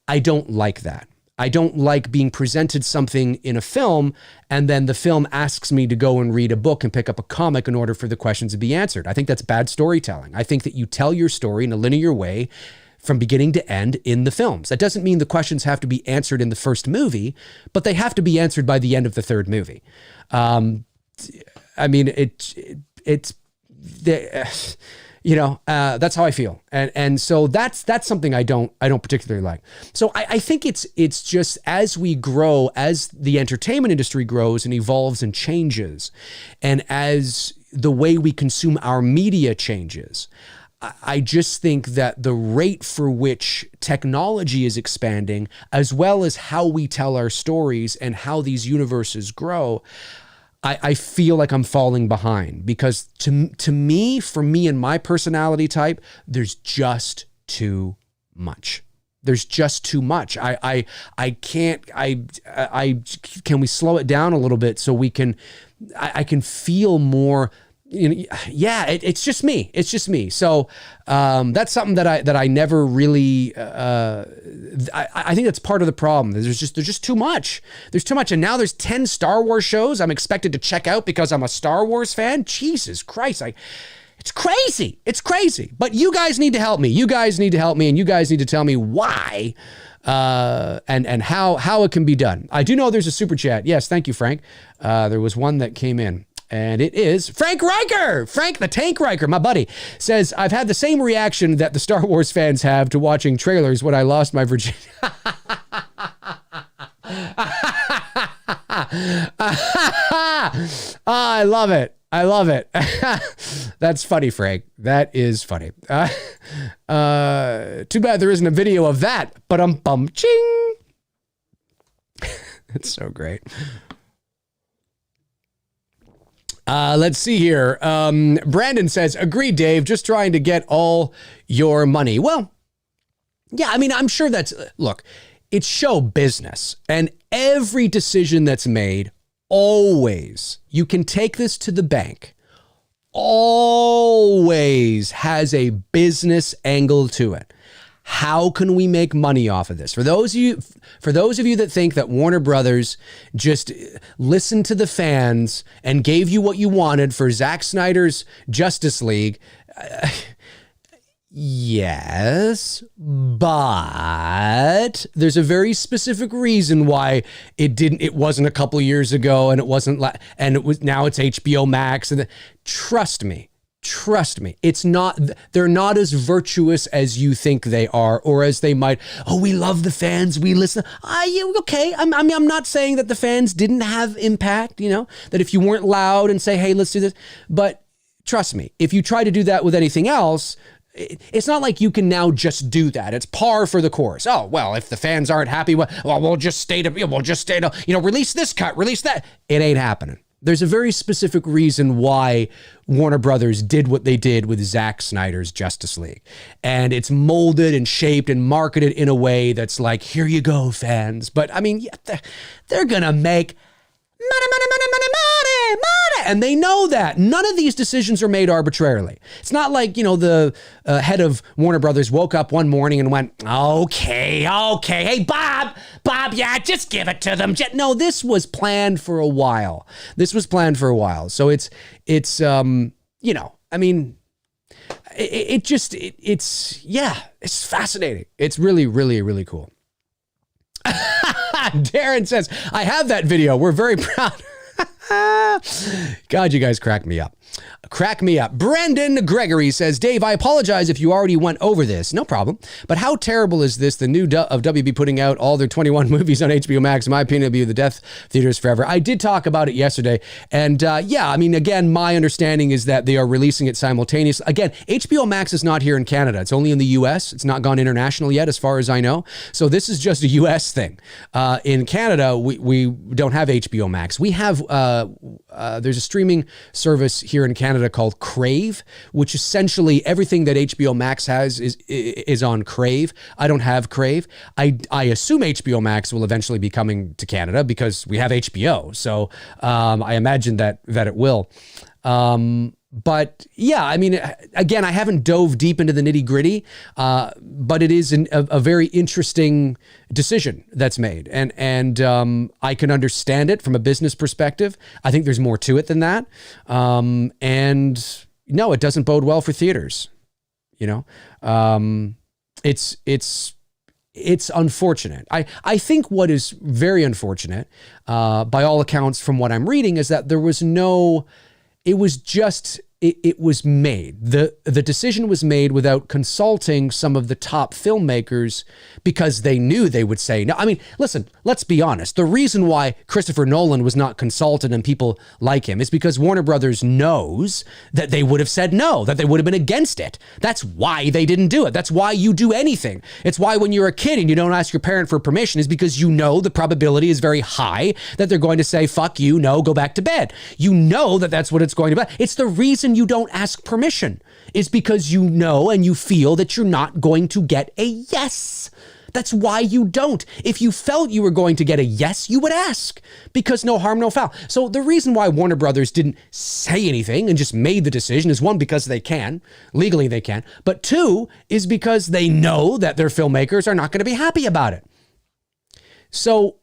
I don't like that. I don't like being presented something in a film and then the film asks me to go and read a book and pick up a comic in order for the questions to be answered. I think that's bad storytelling. I think that you tell your story in a linear way from beginning to end in the films. That doesn't mean the questions have to be answered in the first movie, but they have to be answered by the end of the third movie. I mean, that's how I feel. And so that's something I don't particularly like. So I think it's just, as we grow, as the entertainment industry grows and evolves and changes, and as the way we consume our media changes, I just think that the rate for which technology is expanding, as well as how we tell our stories and how these universes grow, I feel like I'm falling behind, because to me, for me and my personality type, there's just too much. There's just too much. I can't, can we slow it down a little bit so I can feel more. It's just me. It's just me. So that's something that I never really. I think that's part of the problem. There's just too much. There's too much, and now there's 10 Star Wars shows I'm expected to check out because I'm a Star Wars fan. Jesus Christ! It's crazy. It's crazy. But you guys need to help me. You guys need to help me, and you guys need to tell me why. And how it can be done. I do know there's a super chat. Yes, thank you, Frank. There was one that came in. And it is Frank Riker. Frank the Tank Riker, my buddy, says, I've had the same reaction that the Star Wars fans have to watching trailers when I lost my virginity. I love it. I love it. That's funny, Frank. That is funny. Too bad there isn't a video of that. But ching. It's so great. Let's see here. Brandon says, agree, Dave, just trying to get all your money. Well, yeah, I mean, I'm sure look, it's show business, and every decision that's made, always, you can take this to the bank, always has a business angle to it. How can we make money off of this? For those of you that think that Warner Brothers just listened to the fans and gave you what you wanted for Zack Snyder's Justice League, yes, but there's a very specific reason why it wasn't a couple years ago, and now it's HBO Max, and trust me, they're not as virtuous as you think they are, or as they might. Oh, we love the fans, we listen. Okay, I'm not saying that the fans didn't have impact, that if you weren't loud and say, hey, let's do this, but trust me, if you try to do that with anything else, it's not like you can now just do that. It's par for the course. Oh, well, if the fans aren't happy, well, we'll just stay to, release this cut, release that. It ain't happening. There's a very specific reason why Warner Brothers did what they did with Zack Snyder's Justice League. And it's molded and shaped and marketed in a way that's like, here you go, fans. But I mean, they're going to make money. And they know that. None of these decisions are made arbitrarily. It's not like, the head of Warner Brothers woke up one morning and went, okay. Hey, Bob, yeah, just give it to them. No, this was planned for a while. So it's it's fascinating. It's really, really, really cool. Darren says, I have that video. We're very proud. God, you guys crack me up. Brandon Gregory says, Dave, I apologize if you already went over this. No problem. But how terrible is this? The new of WB putting out all their 21 movies on HBO Max. In my opinion, it'll be the death theaters forever. I did talk about it yesterday. And again, my understanding is that they are releasing it simultaneously. Again, HBO Max is not here in Canada. It's only in the US. It's not gone international yet, as far as I know. So this is just a US thing. In Canada, we don't have HBO Max. We have, there's a streaming service here in Canada called Crave, which essentially everything that HBO Max has is on Crave. I don't have Crave. I assume HBO Max will eventually be coming to Canada because we have HBO. So I imagine that it will. But yeah, I mean, again, I haven't dove deep into the nitty gritty, but it is a very interesting decision that's made. And I can understand it from a business perspective. I think there's more to it than that. And no, it doesn't bode well for theaters. It's unfortunate. I think what is very unfortunate, by all accounts from what I'm reading, is that there was it was made. The decision was made without consulting some of the top filmmakers because they knew they would say no. I mean, listen, let's be honest. The reason why Christopher Nolan was not consulted and people like him is because Warner Brothers knows that they would have said no, that they would have been against it. That's why they didn't do it. That's why you do anything. It's why when you're a kid and you don't ask your parent for permission is because you know the probability is very high that they're going to say, fuck you, no, go back to bed. You know that that's what it's going to be. It's the reason you don't ask permission is because you know and you feel that you're not going to get a yes. That's why you don't. If you felt you were going to get a yes, you would ask, because no harm, no foul. So the reason why Warner Brothers didn't say anything and just made the decision is, one, because they can. Legally they can. But two, is because they know that their filmmakers are not going to be happy about it. So,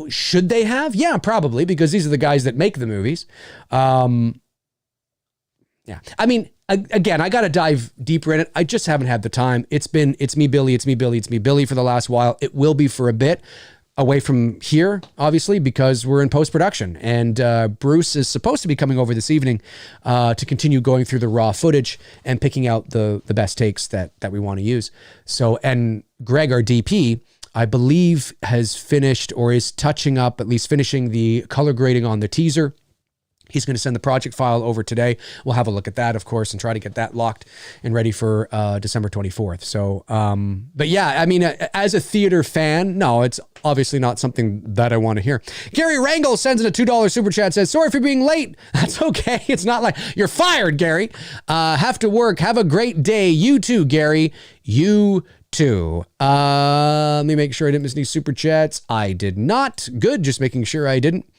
should they have? Yeah, probably, because these are the guys that make the movies. Yeah. I mean, again, I got to dive deeper in it. I just haven't had the time. It's me, Billy for the last while. It will be for a bit away from here, obviously, because we're in post-production. And Bruce is supposed to be coming over this evening to continue going through the raw footage and picking out the best takes that we want to use. So, and Greg, our DP, I believe has finished or is touching up, at least finishing the color grading on the teaser. He's going to send the project file over today. We'll have a look at that, of course, and try to get that locked and ready for December 24th. So, but yeah, I mean, as a theater fan, no, it's obviously not something that I want to hear. Gary Rangel sends in a $2 super chat, says, sorry for being late. That's okay. It's not like you're fired, Gary. Have to work. Have a great day. You too, Gary. You too. Let me make sure I didn't miss any super chats. I did not. Good. Just making sure I didn't.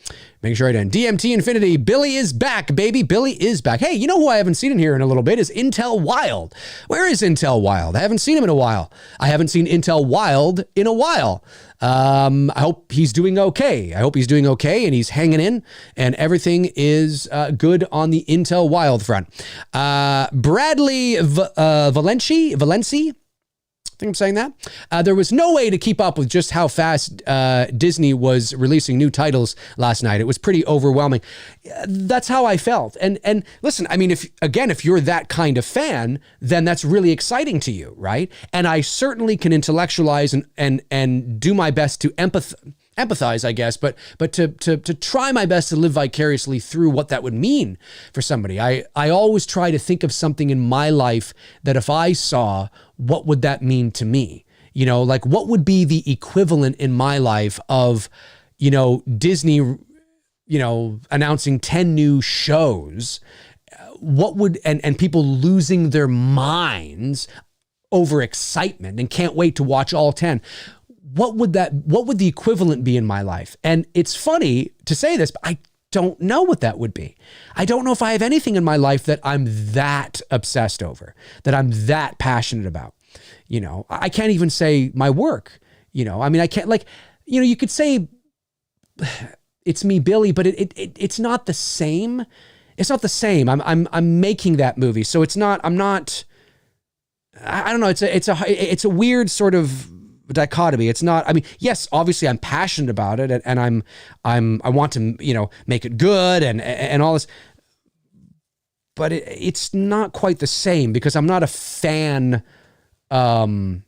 Making sure I didn't. DMT Infinity. Billy is back, baby. Billy is back. Hey, you know who I haven't seen in here in a little bit is Intel Wild. Where is Intel Wild? I haven't seen him in a while. I haven't seen Intel Wild in a while. I hope he's doing okay. I hope he's doing okay and he's hanging in and everything is good on the Intel Wild front. Bradley Valenci? I think I'm saying that. There was no way to keep up with just how fast Disney was releasing new titles last night. It was pretty overwhelming. That's how I felt. And listen, I mean, if you're that kind of fan, then that's really exciting to you, right? And I certainly can intellectualize and do my best to empathize, I guess, but to try my best to live vicariously through what that would mean for somebody. I always try to think of something in my life that if I saw, what would that mean to me? You know, like what would be the equivalent in my life of, you know, Disney, you know, announcing 10 new shows, what would, and people losing their minds over excitement and can't wait to watch all 10. What would the equivalent be in my life? And it's funny to say this, but I don't know what that would be. I don't know if I have anything in my life that I'm that obsessed over, that I'm that passionate about. You know, I can't even say my work, you know, I mean, I can't, like, you know, you could say it's me, Billy, but it's not the same. It's not the same. I'm making that movie. So it's not, I don't know. It's a weird sort of dichotomy. It's not, I mean, yes, obviously I'm passionate about it and I want to, you know, make it good and all this, but it's not quite the same because I'm not a fan. I'm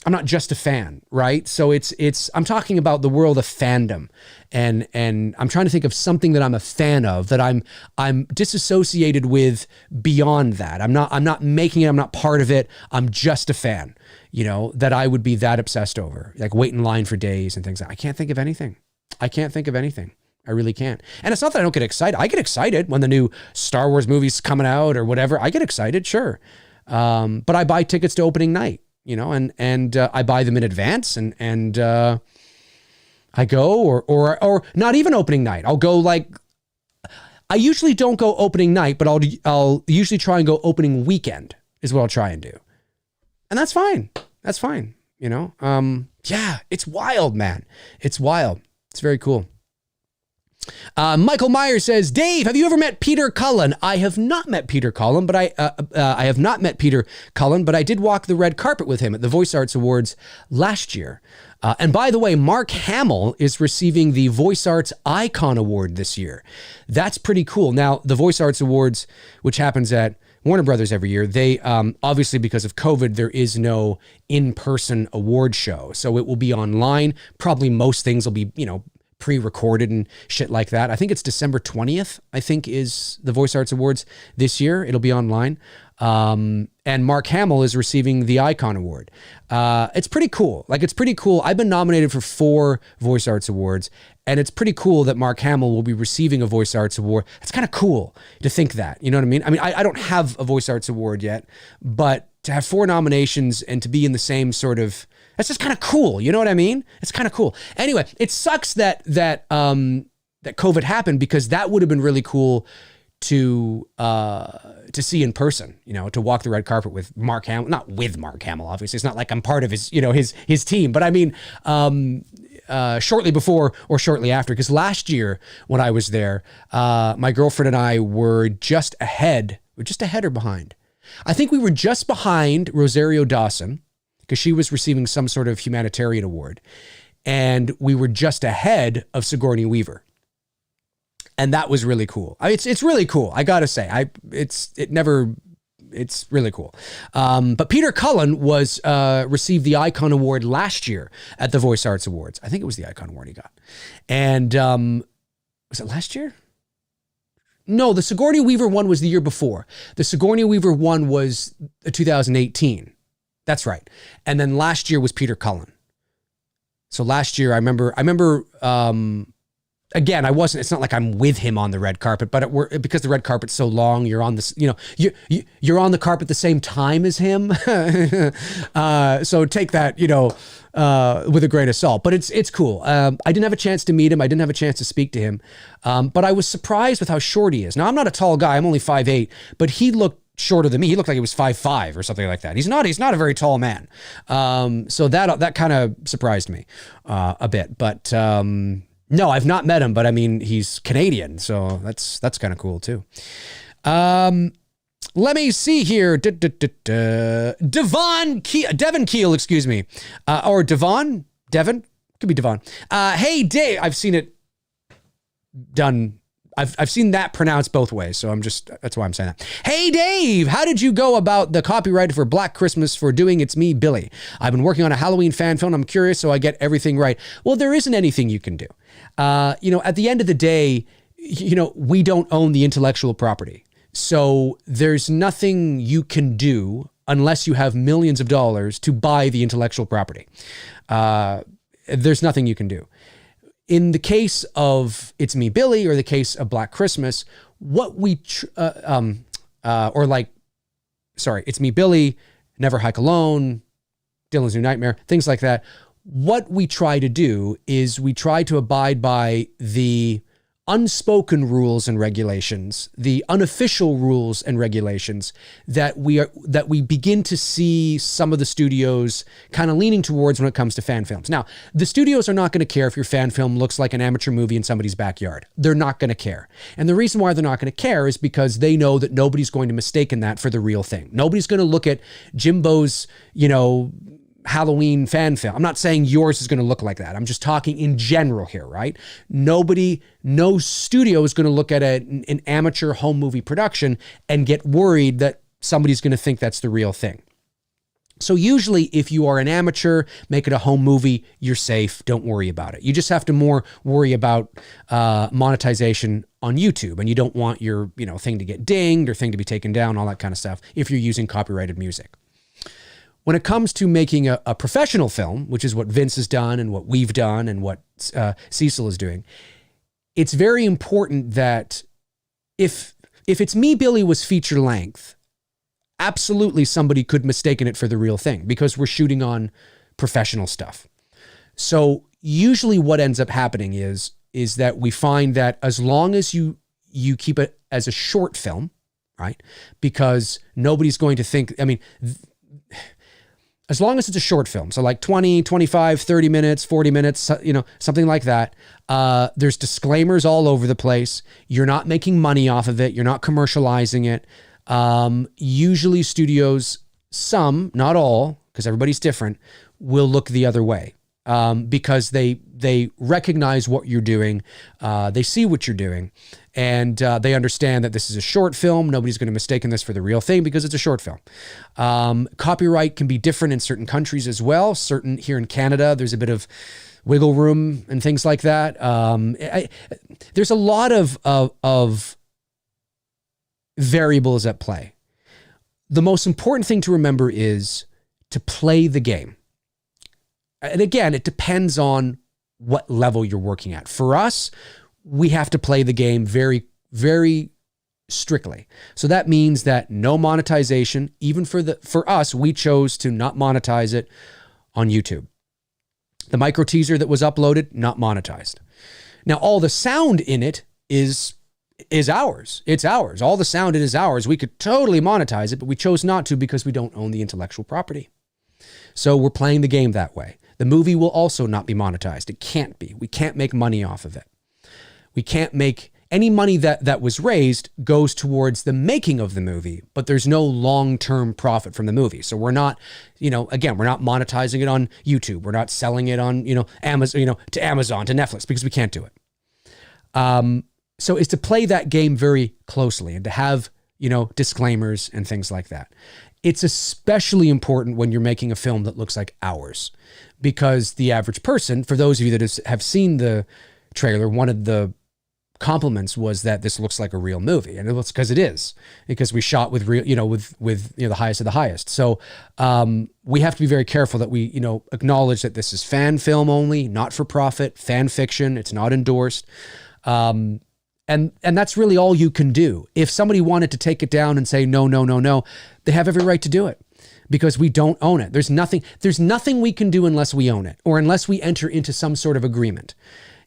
not just a fan, right? So I'm talking about the world of fandom and I'm trying to think of something that I'm a fan of that I'm disassociated with beyond that. I'm not making it. I'm not part of it. I'm just a fan, you know, that I would be that obsessed over, like wait in line for days and things. I can't think of anything. I really can't. And it's not that I don't get excited. I get excited when the new Star Wars movie's coming out or whatever. I get excited, sure. But I buy tickets to opening night, you know, and I buy them in advance and I go or not even opening night. I'll go like, I usually don't go opening night, but I'll usually try and go opening weekend is what I'll try and do. And that's fine. That's fine. You know? Yeah, it's wild, man. It's wild. It's very cool. Michael Meyer says, Dave, have you ever met Peter Cullen? I have not met Peter Cullen, but I have not met Peter Cullen, but I did walk the red carpet with him at the Voice Arts Awards last year. And by the way, Mark Hamill is receiving the Voice Arts Icon Award this year. That's pretty cool. Now, the Voice Arts Awards, which happens at Warner Brothers every year, they obviously because of COVID, there is no in-person award show. So it will be online. Probably most things will be, you know, pre-recorded and shit like that. I think it's December 20th, I think is the Voice Arts Awards this year. It'll be online. And Mark Hamill is receiving the Icon Award. It's pretty cool. Like, it's pretty cool. I've been nominated for 4 Voice Arts Awards, and it's pretty cool that Mark Hamill will be receiving a Voice Arts Award. It's kind of cool to think that, you know what I mean? I mean, I don't have a Voice Arts Award yet, but to have 4 nominations and to be in the same sort of, that's just kind of cool. You know what I mean? It's kind of cool. Anyway, it sucks that COVID happened because that would have been really cool to see in person, you know, to walk the red carpet with Mark Hamill, not with Mark Hamill, obviously. It's not like I'm part of his, you know, his team, but I mean, shortly before or shortly after, because last year when I was there, my girlfriend and I were just ahead or behind. I think we were just behind Rosario Dawson, because she was receiving some sort of humanitarian award. And we were just ahead of Sigourney Weaver. And that was really cool. It's really cool. I gotta say, it's really cool. But Peter Cullen received the Icon Award last year at the Voice Arts Awards. I think it was the Icon Award he got. And was it last year? No, the Sigourney Weaver one was the year before. The Sigourney Weaver one was 2018. That's right. And then last year was Peter Cullen. So last year, I remember, again, it's not like I'm with him on the red carpet, but because the red carpet's so long, you're on this, you're on the carpet at the same time as him. So take that, with a grain of salt, but it's cool. I didn't have a chance to meet him. I didn't have a chance to speak to him. But I was surprised with how short he is. Now, I'm not a tall guy. I'm only 5'8", but he looked shorter than me. He looked like he was 5'5" or something like that. He's not a very tall man. So that kind of surprised me a bit, but no, I've not met him, but I mean, he's Canadian, so that's kind of cool too. Let me see here. Devon Keel, excuse me. Or Devon? Devon? Could be Devon. Hey, Dave. I've seen it done. I've seen that pronounced both ways, so that's why I'm saying that. Hey, Dave, how did you go about the copyright for Black Christmas for doing It's Me, Billy? I've been working on a Halloween fan film. I'm curious, so I get everything right. Well, there isn't anything you can do. At the end of the day, we don't own the intellectual property. So there's nothing you can do unless you have millions of dollars to buy the intellectual property. There's nothing you can do. In the case of It's Me, Billy, or the case of Black Christmas, It's Me, Billy, Never Hike Alone, Dylan's New Nightmare, things like that. What we try to do is we try to abide by the unspoken rules and regulations, the unofficial rules and regulations that we begin to see some of the studios kind of leaning towards when it comes to fan films. Now, the studios are not going to care if your fan film looks like an amateur movie in somebody's backyard. They're not going to care. And the reason why they're not going to care is because they know that nobody's going to mistake that for the real thing. Nobody's going to look at Jimbo's, Halloween fan film. I'm not saying yours is going to look like that. I'm just talking in general here, right? No studio is going to look at an amateur home movie production and get worried that somebody's going to think that's the real thing. So usually if you are an amateur, make it a home movie, you're safe. Don't worry about it. You just have to more worry about monetization on YouTube, and you don't want your thing to get dinged or thing to be taken down, all that kind of stuff if you're using copyrighted music. When it comes to making a professional film, which is what Vince has done and what we've done and what Cecil is doing, it's very important that if It's Me, Billy was feature length, absolutely somebody could mistaken it for the real thing because we're shooting on professional stuff. So usually what ends up happening is that we find that as long as you keep it as a short film, right? Because nobody's going to think, as long as it's a short film, so like 20, 25, 30 minutes, 40 minutes, something like that, there's disclaimers all over the place. You're not making money off of it. You're not commercializing it. Usually studios, some, not all, because everybody's different, will look the other way because they recognize what you're doing. They see what you're doing. And they understand that this is a short film. Nobody's going to mistake this for the real thing because it's a short film. Copyright can be different in certain countries as well. Here in Canada, there's a bit of wiggle room and things like that. There's a lot of variables at play. The most important thing to remember is to play the game. And again, it depends on what level you're working at. For us, we have to play the game very, very strictly. So that means that no monetization, even for us, we chose to not monetize it on YouTube. The micro teaser that was uploaded, not monetized. Now, all the sound in it is ours. It's ours. All the sound in it is ours. We could totally monetize it, but we chose not to because we don't own the intellectual property. So we're playing the game that way. The movie will also not be monetized. It can't be. We can't make money off of it. We can't make any money that was raised goes towards the making of the movie, but there's no long-term profit from the movie. So we're not, again, we're not monetizing it on YouTube. We're not selling it on, Amazon, to Amazon, to Netflix, because we can't do it. So it's to play that game very closely and to have, disclaimers and things like that. It's especially important when you're making a film that looks like ours, because the average person, for those of you that have seen the trailer, one of the compliments was that this looks like a real movie, and it's because it is, because we shot with real, with the highest of the highest. So we have to be very careful that we, acknowledge that this is fan film only, not for profit, fan fiction. It's not endorsed. And that's really all you can do. If somebody wanted to take it down and say, no, they have every right to do it, because we don't own it. There's nothing we can do unless we own it, or unless we enter into some sort of agreement,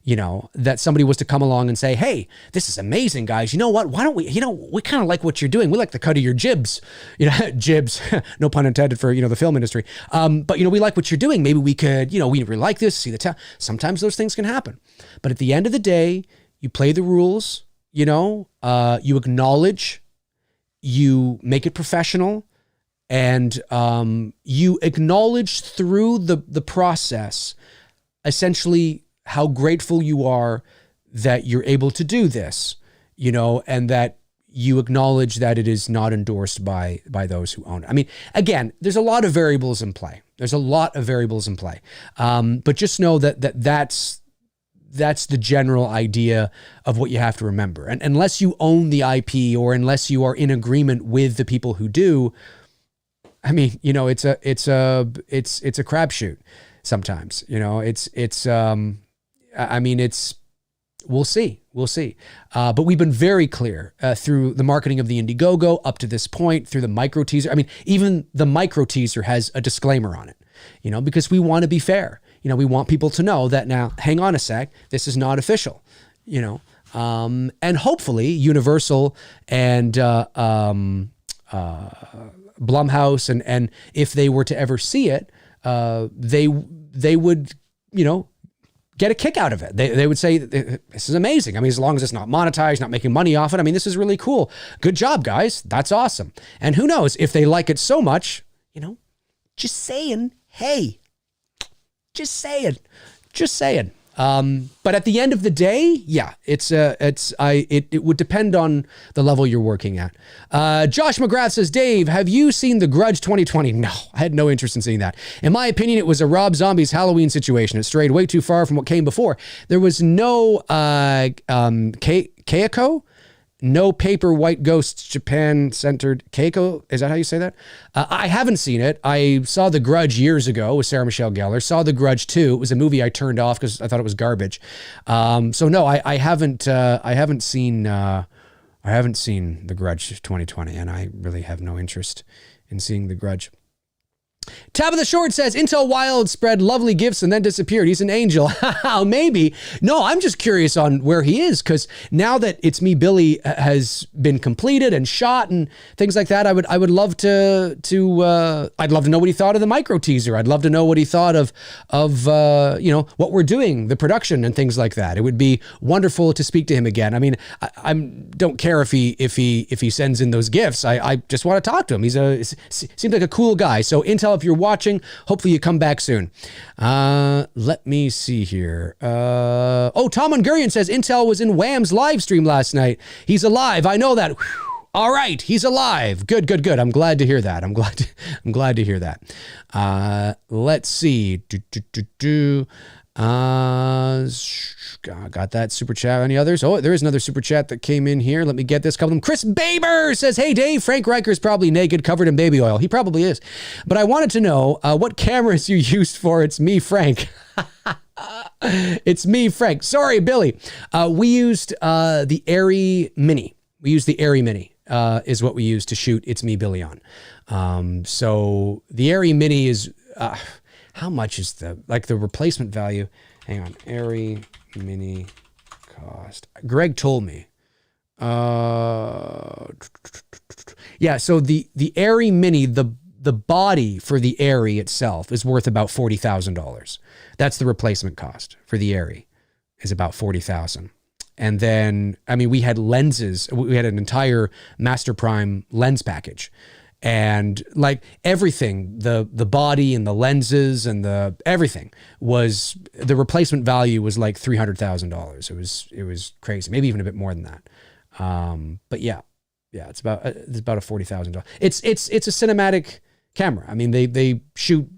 that somebody was to come along and say, hey, this is amazing, guys. You know what? Why don't we, we kind of like what you're doing. We like the cut of your jibs, jibs, no pun intended for, the film industry. But, we like what you're doing. Maybe we could, we really like this, see the town. Sometimes those things can happen. But at the end of the day, you play the rules, you acknowledge, you make it professional, and you acknowledge through the process, essentially, how grateful you are that you're able to do this, and that you acknowledge that it is not endorsed by those who own it. I mean, again, there's a lot of variables in play. But just know that's the general idea of what you have to remember. And unless you own the IP, or unless you are in agreement with the people who do, I mean, it's a crapshoot sometimes. We'll see. But we've been very clear through the marketing of the Indiegogo up to this point, through the micro teaser. I mean, even the micro teaser has a disclaimer on it, because we want to be fair. We want people to know that now, hang on a sec, this is not official, and hopefully Universal and Blumhouse, and if they were to ever see it, they would, get a kick out of it. They would say, this is amazing. I mean, as long as it's not monetized, not making money off it, I mean, this is really cool. Good job, guys. That's awesome. And who knows, if they like it so much, just saying, hey, just saying. But at the end of the day, yeah, it would depend on the level you're working at. Josh McGrath says, Dave, have you seen The Grudge 2020? No, I had no interest in seeing that. In my opinion, it was a Rob Zombie's Halloween situation. It strayed way too far from what came before. There was no Keiko. No paper white ghosts, Japan-centered Keiko. Is that how you say that? I haven't seen it. I saw The Grudge years ago with Sarah Michelle Gellar. Saw The Grudge 2. It was a movie I turned off because I thought it was garbage. So no, I haven't seen The Grudge 2020, and I really have no interest in seeing The Grudge. Tabitha Short says, Intel Wild spread lovely gifts and then disappeared. He's an angel. Maybe. No, I'm just curious on where he is, because now that It's Me, Billy has been completed and shot and things like that, I would love to I'd love to know what he thought of the micro teaser. I'd love to know what he thought of what we're doing, the production and things like that. It would be wonderful to speak to him again. I mean, I don't care if he sends in those gifts. I just want to talk to him. Seems like a cool guy. So Intel, if you're watching, hopefully you come back soon. Let me see here. Tom Ungurian says Intel was in Wham's live stream last night. He's alive. I know that. Whew. All right, he's alive. Good. I'm glad to hear that. I'm glad to hear that. Let's see. Got that super chat. Any others? Oh, there is another super chat that came in here. Let me get this couple of them. Chris Baber says, hey Dave, Frank Riker's probably naked, covered in baby oil. He probably is. But I wanted to know what cameras you used for It's Me, Frank. It's me, Frank. Sorry, Billy. We used the Arri Mini. Is what we used to shoot It's Me, Billy on. So the Arri Mini is... how much is the replacement value? Hang on. Arri Mini cost. Greg told me. Yeah, so the Arri Mini, the body for the Arri itself is worth about $40,000. That's the replacement cost for the Arri, is about $40,000. And then, I mean, we had lenses. We had an entire Master Prime lens package. And like everything, the body and the lenses and everything was, the replacement value was like $300,000. It was crazy, maybe even a bit more than that. But yeah, it's about a $40,000. It's a cinematic camera. I mean, they shoot.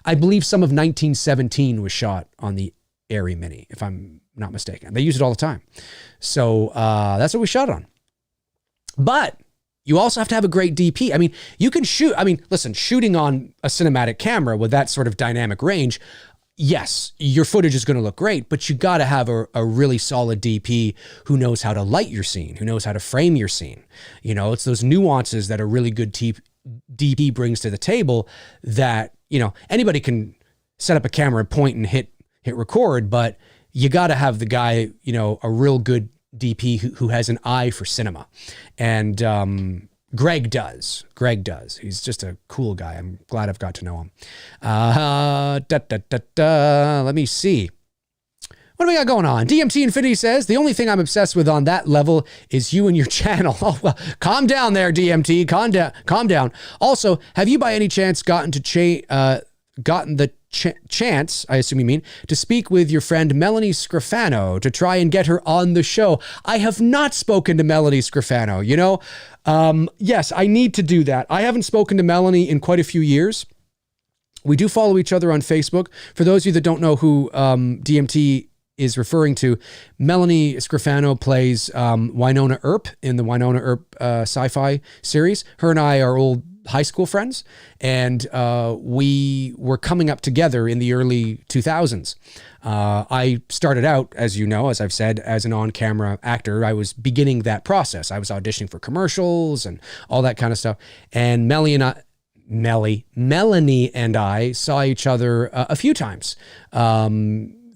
I believe some of 1917 was shot on the Arri Mini, if I'm not mistaken. They use it all the time. So that's what we shot on. But you also have to have a great DP. I mean, you can shoot. I mean, listen, shooting on a cinematic camera with that sort of dynamic range, yes, your footage is going to look great, but you got to have a really solid DP who knows how to light your scene, who knows how to frame your scene. You know, it's those nuances that a really good DP brings to the table that, you know, anybody can set up a camera, point and hit record, but you got to have the guy, you know, a real good DP who has an eye for cinema. And Greg does. He's just a cool guy. I'm glad I've got to know him. Let me see. What do we got going on? DMT Infinity says, the only thing I'm obsessed with on that level is you and your channel. Oh, well, calm down there, DMT. Calm down. Also, have you by any chance gotten the chance, I assume you mean, to speak with your friend Melanie Scrofano to try and get her on the show? I have not spoken to Melanie Scrofano, you know? Yes, I need to do that. I haven't spoken to Melanie in quite a few years. We do follow each other on Facebook. For those of you that don't know who DMT is referring to, Melanie Scrofano plays Winona Earp in the Winona Earp sci-fi series. Her and I are old high school friends, and we were coming up together in the early 2000s. I started out, as you know, as I've said, as an on-camera actor. I was beginning that process. I was auditioning for commercials and all that kind of stuff. And Melanie and I saw each other a few times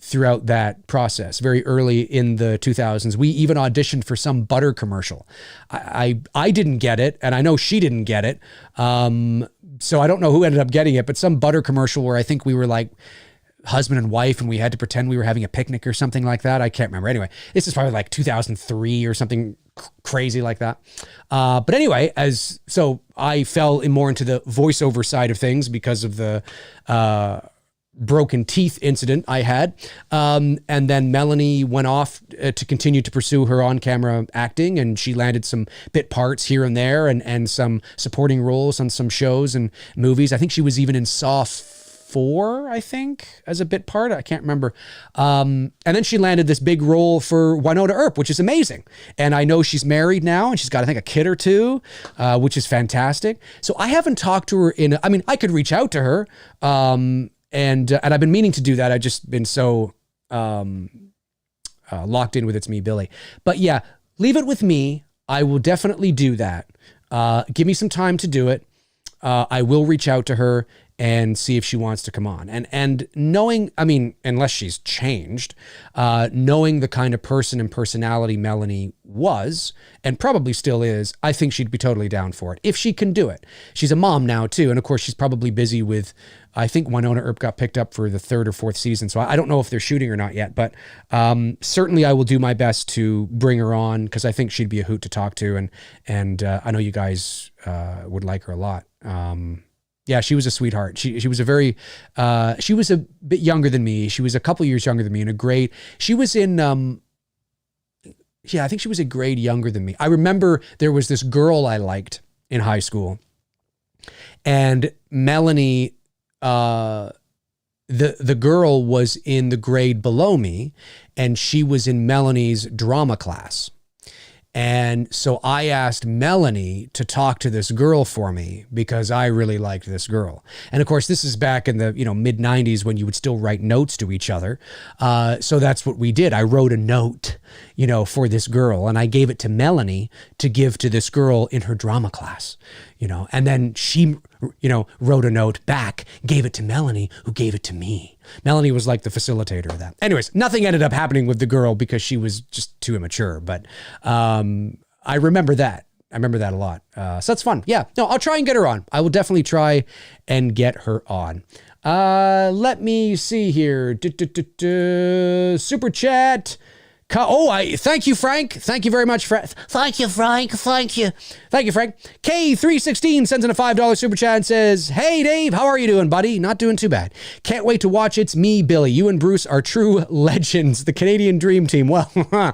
throughout that process, very early in the 2000s. We even auditioned for some butter commercial. I didn't get it, and I know she didn't get it. So I don't know who ended up getting it, but some butter commercial where I think we were like husband and wife and we had to pretend we were having a picnic or something like that. I can't remember. Anyway, this is probably like 2003 or something crazy like that. But anyway, so I fell more into the voiceover side of things because of the broken teeth incident I had. And then Melanie went off to continue to pursue her on-camera acting, and she landed some bit parts here and there and some supporting roles on some shows and movies. I think she was even in Saw 4, I think, as a bit part. I can't remember. And then she landed this big role for Winona Earp, which is amazing. And I know she's married now, and she's got, I think, a kid or two, which is fantastic. So I haven't talked to her I could reach out to her, and I've been meaning to do that. I've just been so locked in with It's Me, Billy. But yeah, leave it with me. I will definitely do that. Give me some time to do it. I will reach out to her and see if she wants to come on. And knowing, I mean, unless she's changed, knowing the kind of person and personality Melanie was, and probably still is, I think she'd be totally down for it, if she can do it. She's a mom now too, and of course she's probably busy with, I think Winona Earp got picked up for the 3rd or 4th season, so I don't know if they're shooting or not yet, but certainly I will do my best to bring her on, because I think she'd be a hoot to talk to, and I know you guys would like her a lot. Yeah, she was a sweetheart. She was a very, she was a bit younger than me. She was a couple years younger than me, in a grade. She was in, I think she was a grade younger than me. I remember there was this girl I liked in high school, and Melanie, the girl was in the grade below me, and she was in Melanie's drama class. And so I asked Melanie to talk to this girl for me because I really liked this girl. And of course, this is back in the mid 90s when you would still write notes to each other. So that's what we did. I wrote a note, for this girl, and I gave it to Melanie to give to this girl in her drama class, and then she, wrote a note back, gave it to Melanie, who gave it to me. Melanie was like the facilitator of that. Anyways, nothing ended up happening with the girl because she was just too immature, but I remember that. I remember that a lot. So that's fun. Yeah, no, I'll try and get her on. I will definitely try and get her on. Let me see here. Super chat. Thank you, Frank. Thank you very much, Frank. Thank you, Frank. Thank you. Thank you, Frank. K316 sends in a $5 super chat and says, "Hey, Dave, how are you doing, buddy? Not doing too bad. Can't wait to watch It's Me, Billy. You and Bruce are true legends. The Canadian Dream Team." Well, I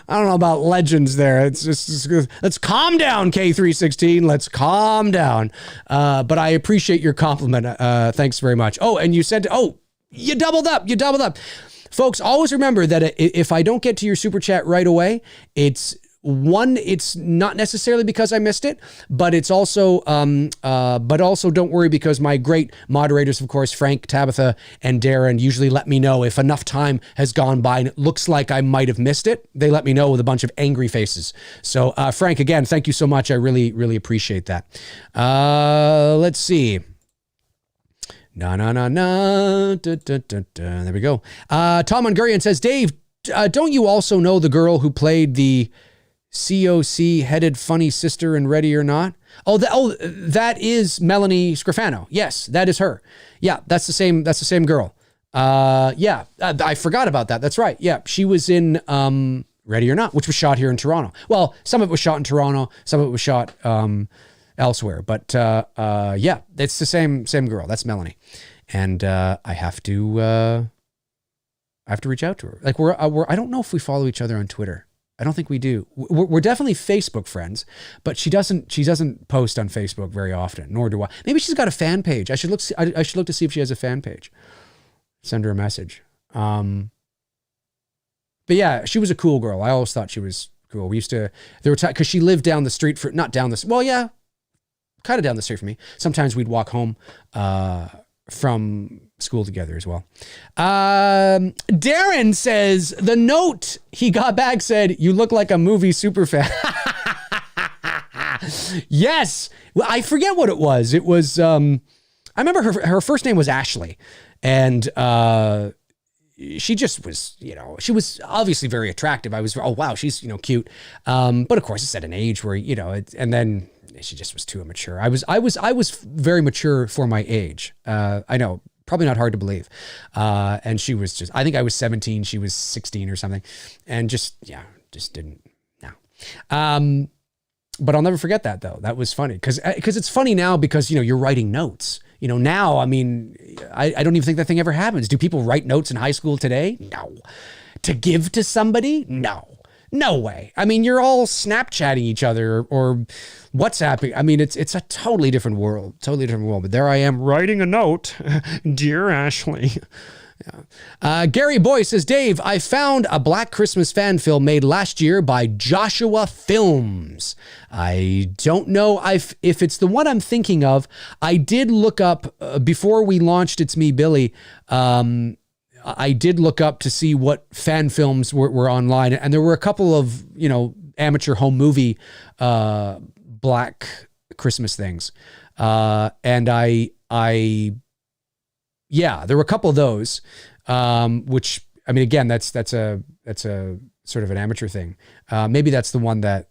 don't know about legends there. It's just, let's calm down, K316. Let's calm down. But I appreciate your compliment. Thanks very much. Oh, and you said, you doubled up. folks, always remember that if I don't get to your super chat right away, it's not necessarily because I missed it, but it's also, but also don't worry, because my great moderators, of course, Frank, Tabitha, and Darren, usually let me know if enough time has gone by and it looks like I might have missed it. They let me know with a bunch of angry faces. So, Frank, again, thank you so much. I really, really appreciate that. Let's see. There we go. Tom Hungarian says, Dave, don't you also know the girl who played the COC headed funny sister in Ready or Not? That is Melanie Scrofano. Yes, that is her. Yeah, that's the same girl. I forgot about that. That's right. Yeah, she was in Ready or Not, which was shot here in Toronto. Well, some of it was shot in Toronto, some of it was shot elsewhere. But yeah, it's the same girl. That's Melanie, and I have to reach out to her. Like I don't know if we follow each other on Twitter. I don't think we do. We're definitely Facebook friends, but she doesn't post on Facebook very often, nor do I. Maybe she's got a fan page. I should look to see if she has a fan page. Send her a message. But yeah, she was a cool girl. I always thought she was cool. We used to, because she lived down the street not down this, well, yeah, kind of down the street from me. Sometimes we'd walk home from school together as well. Darren says the note he got back said, "You look like a movie super fan." Yes. Well, I forget what it was. It was, I remember her first name was Ashley, and she just was, she was obviously very attractive. I was, oh wow, she's, cute. But of course it's at an age where, and then she just was too immature. I was very mature for my age. I know, probably not hard to believe. And she was just, I think I was 17, she was 16 or something. And just didn't, no. But I'll never forget that though. That was funny. Cause it's funny now because, you're writing notes. Now, I mean, I don't even think that thing ever happens. Do people write notes in high school today? No. To give to somebody? No. No way. I mean, you're all Snapchatting each other or WhatsApping. I mean, it's a totally different world. But there I am writing a note. Dear Ashley. Yeah. Gary Boy says, Dave, I found a Black Christmas fan film made last year by Joshua Films. I don't know if it's the one I'm thinking of. I did look up before we launched It's Me, Billy. I did look up to see what fan films were online, and there were a couple of, amateur home movie Black Christmas things. And there were a couple of those, which, I mean, again, that's a sort of an amateur thing. Maybe that's the one that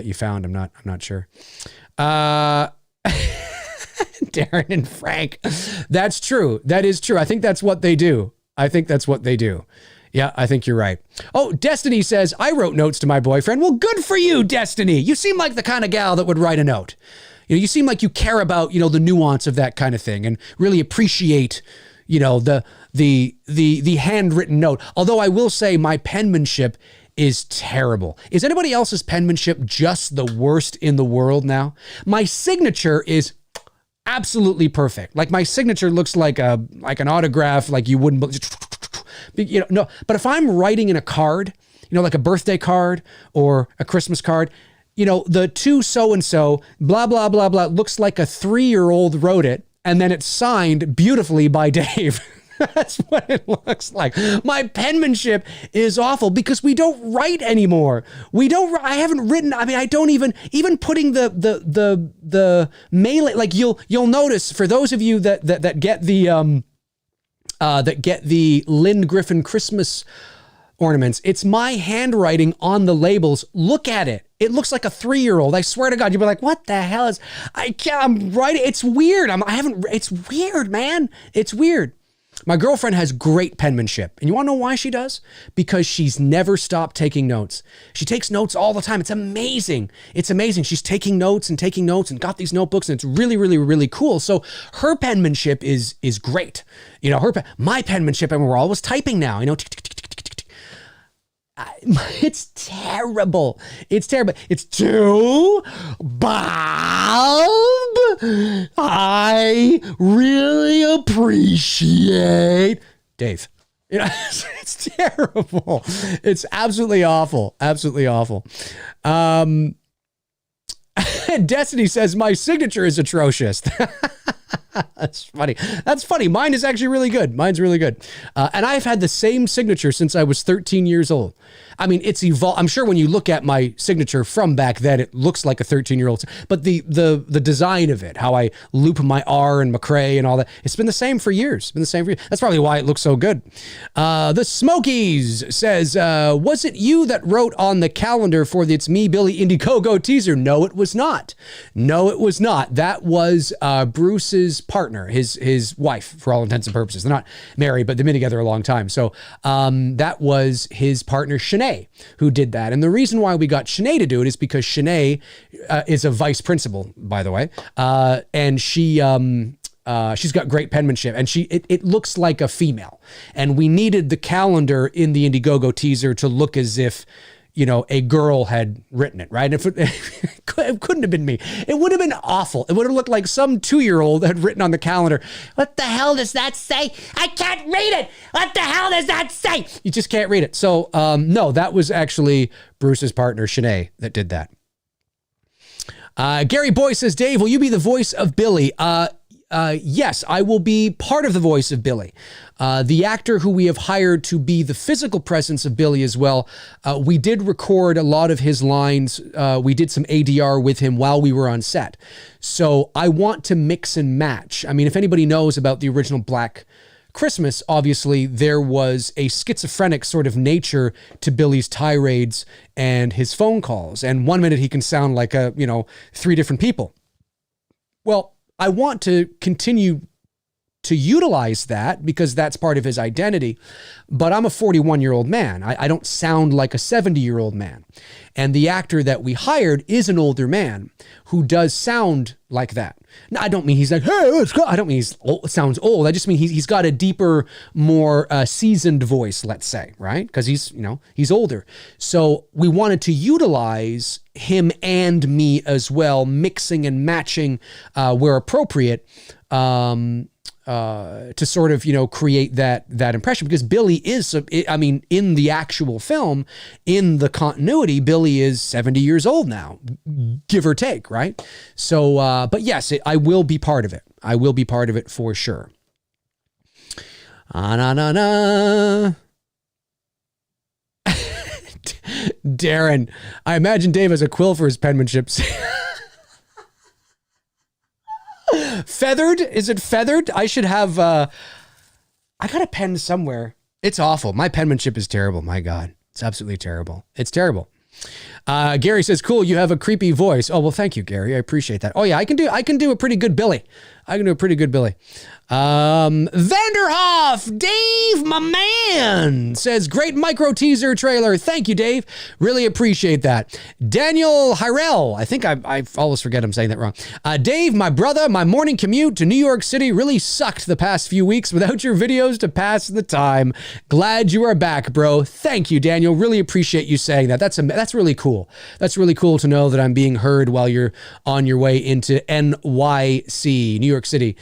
you found. I'm not sure. Darren and Frank. That's true. That is true. I think that's what they do. Yeah, I think you're right. Oh, Destiny says, I wrote notes to my boyfriend. Well, good for you, Destiny. You seem like the kind of gal that would write a note. You seem like you care about, the nuance of that kind of thing and really appreciate, the handwritten note. Although I will say my penmanship is terrible. Is anybody else's penmanship just the worst in the world now? My signature is absolutely perfect. Like my signature looks like an autograph, like you wouldn't, no. But if I'm writing in a card, like a birthday card or a Christmas card, the to so-and-so, blah, blah, blah, blah, looks like a 3-year-old wrote it, and then it's signed beautifully by Dave. That's what it looks like. My penmanship is awful because we don't write anymore. I haven't written. I mean, I don't even putting the mail. Like you'll notice, for those of you that get the Lynn Griffin Christmas ornaments, it's my handwriting on the labels. Look at it. It looks like a 3-year-old. I swear to God, you'll be like, what the hell I'm writing. It's weird. It's weird, man. It's weird. My girlfriend has great penmanship. And you want to know why she does? Because she's never stopped taking notes. She takes notes all the time. It's amazing. She's taking notes and got these notebooks, and it's really, really, really cool. So her penmanship is great. My penmanship, and we're always typing now, it's terrible. It's terrible. It's to Bob. I really appreciate Dave. You know, it's terrible. It's absolutely awful. Absolutely awful. Destiny says, my signature is atrocious. That's funny. That's funny. Mine is actually really good. Mine's really good. And I've had the same signature since I was 13 years old. I mean, it's evolved. I'm sure when you look at my signature from back then, it looks like a 13-year-old. But the design of it, how I loop my R and MCRAE and all that, it's been the same for years. It's been the same for years. That's probably why it looks so good. The Smokies says, was it you that wrote on the calendar for the It's Me, Billy Indiegogo teaser? No, it was not. No, it was not. That was Bruce's partner, his wife, for all intents and purposes. They're not married, but they've been together a long time. So that was his partner, Shanae, who did that. And the reason why we got Shanae to do it is because Shanae is a vice principal, by the way. And she's got great penmanship, and it looks like a female. And we needed the calendar in the Indiegogo teaser to look as if, you know, a girl had written it, right? If it couldn't have been me. It would have been awful. It would have looked like some 2-year-old had written on the calendar, what the hell does that say? I can't read it. What the hell does that say? You just can't read it. So, no, that was actually Bruce's partner, Shanae, that did that. Gary Boy says, Dave, will you be the voice of Billy? Yes, I will be part of the voice of Billy. The actor who we have hired to be the physical presence of Billy as well, we did record a lot of his lines. We did some ADR with him while we were on set. So I want to mix and match. I mean, if anybody knows about the original Black Christmas, obviously there was a schizophrenic sort of nature to Billy's tirades and his phone calls. And 1 minute he can sound like 3 different people. Well, I want to continue to utilize that because that's part of his identity. But I'm a 41-year-old man. I don't sound like a 70-year-old man. And the actor that we hired is an older man who does sound like that. Now, I don't mean he's like, hey, let's go. I don't mean he's old, sounds old. I just mean he's got a deeper, more seasoned voice, let's say, right? Because he's older. So we wanted to utilize him and me as well, mixing and matching where appropriate, to sort of, create that impression, because Billy is, in the actual film, in the continuity, Billy is 70 years old now, give or take, right? So, but yes, I will be part of it. I will be part of it for sure. Darren, I imagine Dave has a quill for his penmanship. Feathered? Is it feathered? I should have, I got a pen somewhere. It's awful. My penmanship is terrible. My God. It's absolutely terrible. It's terrible. Gary says, cool, you have a creepy voice. Oh, well, thank you, Gary. I appreciate that. Oh yeah, I can do a pretty good Billy. Vanderhoff, Dave, my man, says, great micro teaser trailer. Thank you, Dave. Really appreciate that. Daniel Hirel, I think I always forget I'm saying that wrong. Dave, my brother, my morning commute to New York City really sucked the past few weeks without your videos to pass the time. Glad you are back, bro. Thank you, Daniel. Really appreciate you saying that. That's really cool. That's really cool to know that I'm being heard while you're on your way into NYC, New York City.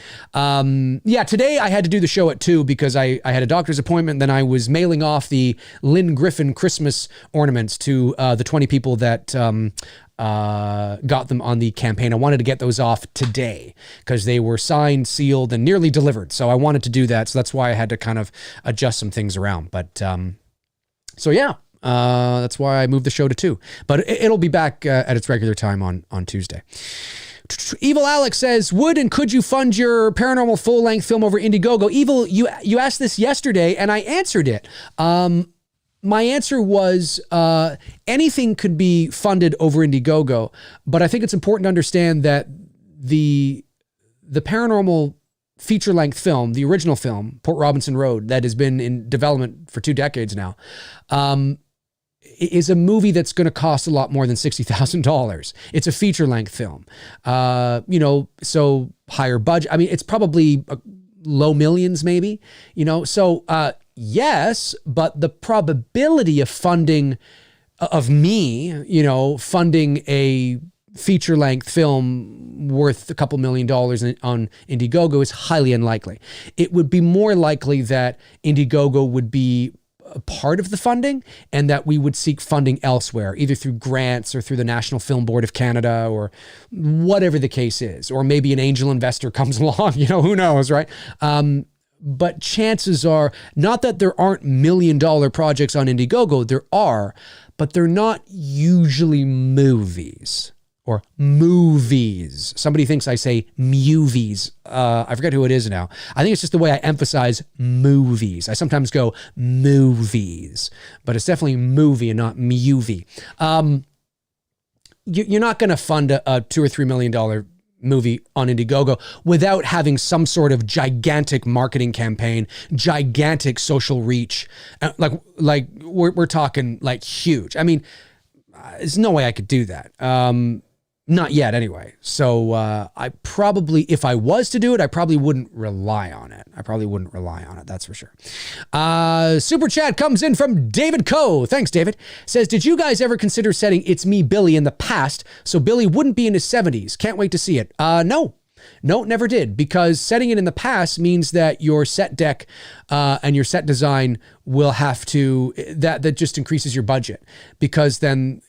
Yeah, today I had to do the show at 2 because I had a doctor's appointment. Then I was mailing off the Lynn Griffin Christmas ornaments to the 20 people that got them on the campaign. I wanted to get those off today because they were signed, sealed, and nearly delivered. So I wanted to do that. So that's why I had to kind of adjust some things around. But so yeah, that's why I moved the show to 2. But it'll be back at its regular time on Tuesday. Evil Alex says, would and could you fund your paranormal full-length film over Indiegogo? Evil, you asked this yesterday, and I answered it. My answer was anything could be funded over Indiegogo, but I think it's important to understand that the paranormal feature-length film, the original film, Port Robinson Road, that has been in development for 2 decades now, is a movie that's going to cost a lot more than $60,000. It's a feature-length film, so higher budget. I mean, it's probably low millions, maybe, so yes, but the probability of funding, of me, funding a feature-length film worth a couple $1 million on Indiegogo is highly unlikely. It would be more likely that Indiegogo would be a part of the funding and that we would seek funding elsewhere, either through grants or through the National Film Board of Canada or whatever the case is. Or maybe an angel investor comes along, who knows, right? But chances are, not that there aren't $1 million projects on Indiegogo, there are, but they're not usually movies. Or movies. Somebody thinks I say movies. I forget who it is now. I think it's just the way I emphasize movies. I sometimes go movies, but it's definitely movie and not movie. You're not going to fund a $2 or $3 million movie on Indiegogo without having some sort of gigantic marketing campaign, gigantic social reach. Like we're talking like huge. I mean, there's no way I could do that. Not yet anyway. So I probably, if I was to do it, I probably wouldn't rely on it. That's for sure. Super chat comes in from David Coe. Thanks, David. Says, did you guys ever consider setting It's Me Billy in the past so Billy wouldn't be in his 70s? Can't wait to see it. No, never did, because setting it in the past means that your set deck and your set design will have to, that just increases your budget, because then,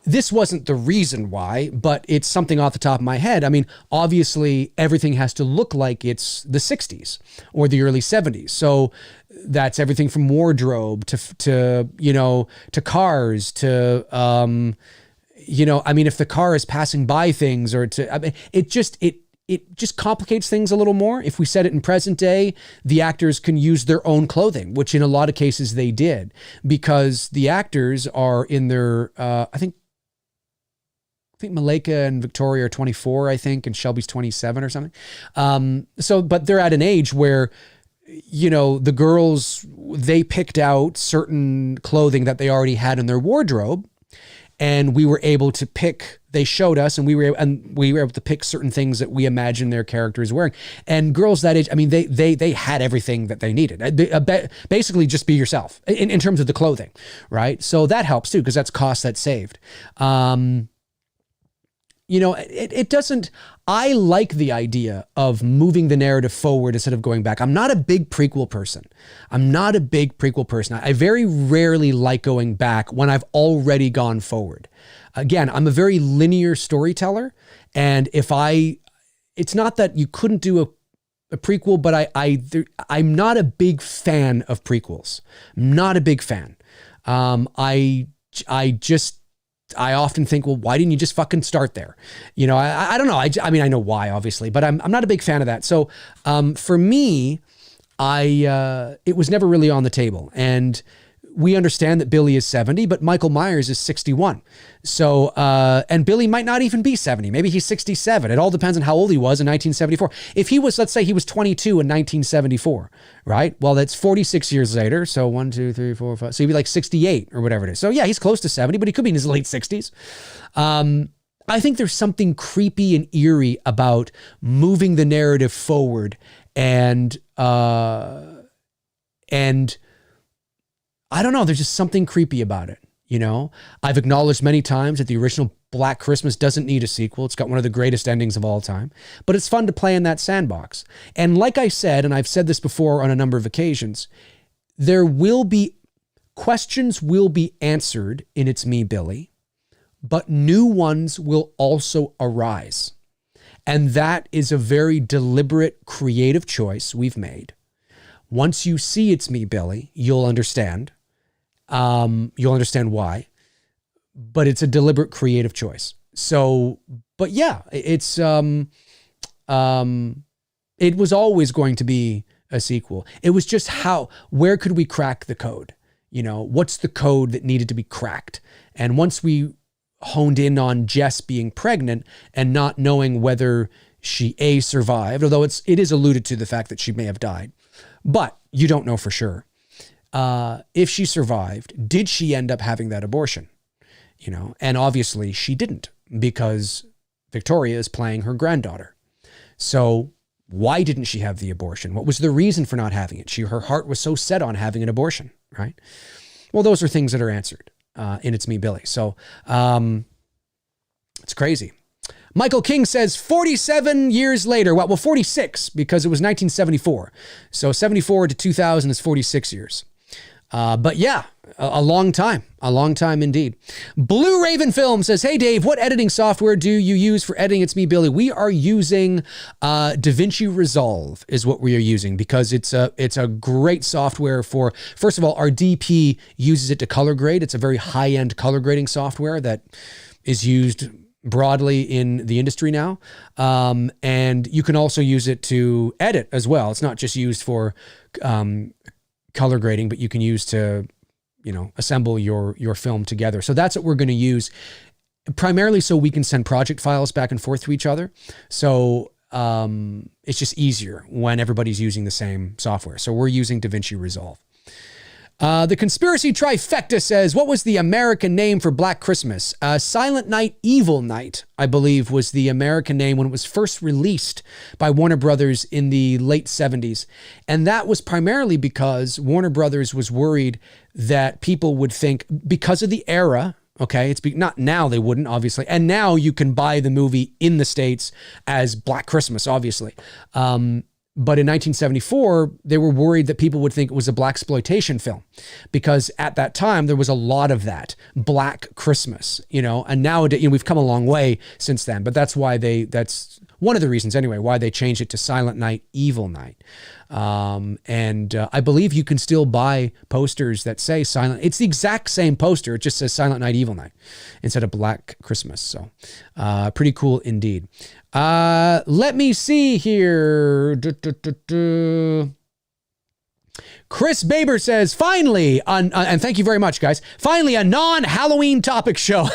this wasn't the reason why, but it's something off the top of my head. I mean, obviously everything has to look like it's the 60s or the early 70s. So that's everything from wardrobe to cars to, I mean, if the car is passing by things it just complicates things a little more. If we set it in present day, the actors can use their own clothing, which in a lot of cases they did, because the actors are in their, I think Malika and Victoria are 24, I think, and Shelby's 27 or something. But they're at an age where, the girls, they picked out certain clothing that they already had in their wardrobe, and we were able to pick, they showed us, and we were able to pick certain things that we imagined their characters wearing. And girls that age, I mean, they had everything that they needed. Basically just be yourself in terms of the clothing, right? So that helps too, because that's cost that's saved. It doesn't, I like the idea of moving the narrative forward instead of going back. I'm not a big prequel person. I very rarely like going back when I've already gone forward. Again, I'm a very linear storyteller. And it's not that you couldn't do a prequel, but I'm not a big fan of prequels. I'm not a big fan. I often think, well, why didn't you just fucking start there? I don't know. I mean, I know why, obviously, but I'm not a big fan of that. So for me, it was never really on the table. And we understand that Billy is 70, but Michael Myers is 61. So, and Billy might not even be 70. Maybe he's 67. It all depends on how old he was in 1974. If he was, let's say he was 22 in 1974, right? Well, that's 46 years later. So 1, 2, 3, 4, 5. So he'd be like 68 or whatever it is. So yeah, he's close to 70, but he could be in his late 60s. I think there's something creepy and eerie about moving the narrative forward and I don't know, there's just something creepy about it. I've acknowledged many times that the original Black Christmas doesn't need a sequel. It's got one of the greatest endings of all time, but it's fun to play in that sandbox. And like I said, and I've said this before on a number of occasions, questions will be answered in It's Me, Billy, but new ones will also arise. And that is a very deliberate, creative choice we've made. Once you see It's Me, Billy, you'll understand. You'll understand why, but it's a deliberate creative choice. So, but yeah, it was always going to be a sequel. It was just where could we crack the code? What's the code that needed to be cracked? And once we honed in on Jess being pregnant and not knowing whether she survived, although it is alluded to the fact that she may have died, but you don't know for sure. If she survived, did she end up having that abortion? And obviously she didn't, because Victoria is playing her granddaughter. So why didn't she have the abortion? What was the reason for not having it? Her heart was so set on having an abortion, right? Well, those are things that are answered in It's Me, Billy. So, It's crazy. Michael King says 47 years later. Well, 46 because it was 1974. So 74 to 2000 is 46 years. But yeah, a long time indeed. Blue Raven Film says, hey Dave, what editing software do you use for editing? It's me, Billy. We are using DaVinci Resolve is what we are using because it's a great software for, first of all, our DP uses it to color grade. It's a very high-end color grading software that is used broadly in the industry now. And you can also use it to edit as well. It's not just used for color grading, but you can use to, assemble your film together. So that's what we're going to use primarily so we can send project files back and forth to each other. So it's just easier when everybody's using the same software. So we're using DaVinci Resolve. The Conspiracy Trifecta says, what was the American name for Black Christmas? Silent Night, Evil Night, I believe, was the American name when it was first released by Warner Brothers in the late 70s. And that was primarily because Warner Brothers was worried that people would think, because of the era, okay, not now they wouldn't, obviously. And now you can buy the movie in the States as Black Christmas, obviously. But in 1974, they were worried that people would think it was a blaxploitation film because at that time, there was a lot of that Black Christmas, and nowadays, we've come a long way since then, but that's why that's one of the reasons anyway, why they changed it to Silent Night, Evil Night. And I believe you can still buy posters that say Silent. It's the exact same poster. It just says Silent Night, Evil Night instead of Black Christmas. So pretty cool indeed. Let me see here. Chris Baber says, finally, and thank you very much, guys. Finally, a non-Halloween topic show.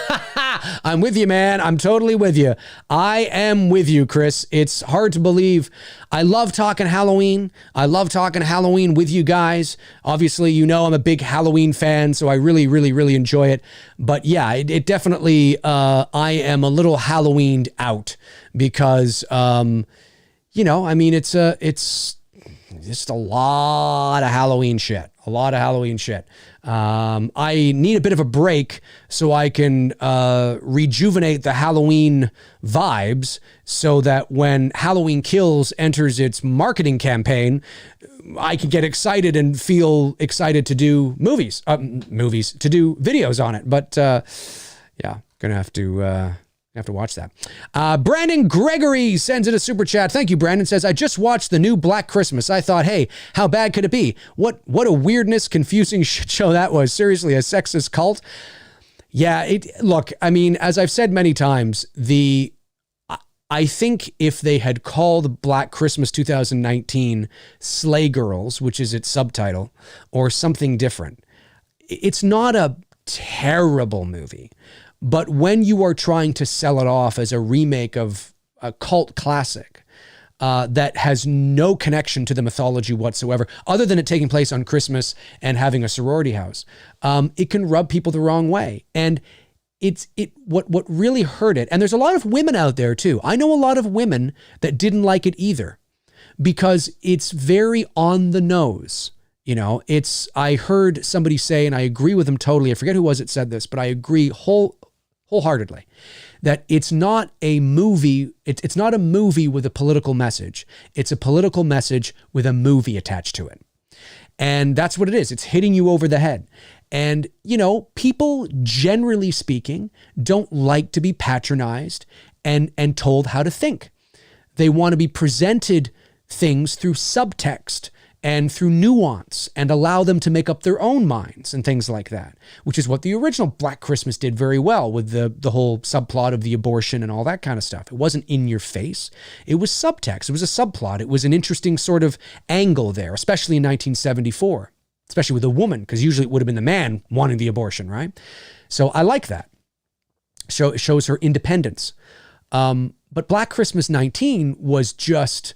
I'm with you, man. I'm totally with you. I am with you, Chris. It's hard to believe. I love talking Halloween. I love talking Halloween with you guys. Obviously, I'm a big Halloween fan, so I really, really, really enjoy it. But yeah, it definitely, I am a little Halloweened out because, it's just a lot of Halloween shit. I need a bit of a break so I can rejuvenate the Halloween vibes so that when Halloween Kills enters its marketing campaign, I can get excited and feel excited to do to do videos on it. But yeah, gonna have to watch that. Brandon Gregory sends in a super chat. Thank you, Brandon. Says, I just watched the new Black Christmas. I thought, hey, how bad could it be? What a weirdness, confusing shit show that was. Seriously, a sexist cult. Yeah, look, as I've said many times, I think if they had called Black Christmas 2019 Slay Girls, which is its subtitle, or something different, it's not a terrible movie. But when you are trying to sell it off as a remake of a cult classic that has no connection to the mythology whatsoever, other than it taking place on Christmas and having a sorority house, it can rub people the wrong way. And what really hurt it, and there's a lot of women out there too. I know a lot of women that didn't like it either because it's very on the nose. I heard somebody say, and I agree with them totally. I forget who was it said this, but I agree wholeheartedly that it's not a movie. It's not a movie with a political message. It's a political message with a movie attached to it. And that's what it is. It's hitting you over the head. And, people generally speaking don't like to be patronized and told how to think. They want to be presented things through subtext and through nuance and allow them to make up their own minds and things like that, which is what the original Black Christmas did very well with the whole subplot of the abortion and all that kind of stuff. It wasn't in your face. It was subtext. It was a subplot. It was an interesting sort of angle there, especially in 1974, especially with a woman, because usually it would have been the man wanting the abortion, right? So I like that. It shows her independence. But Black Christmas 19 was just...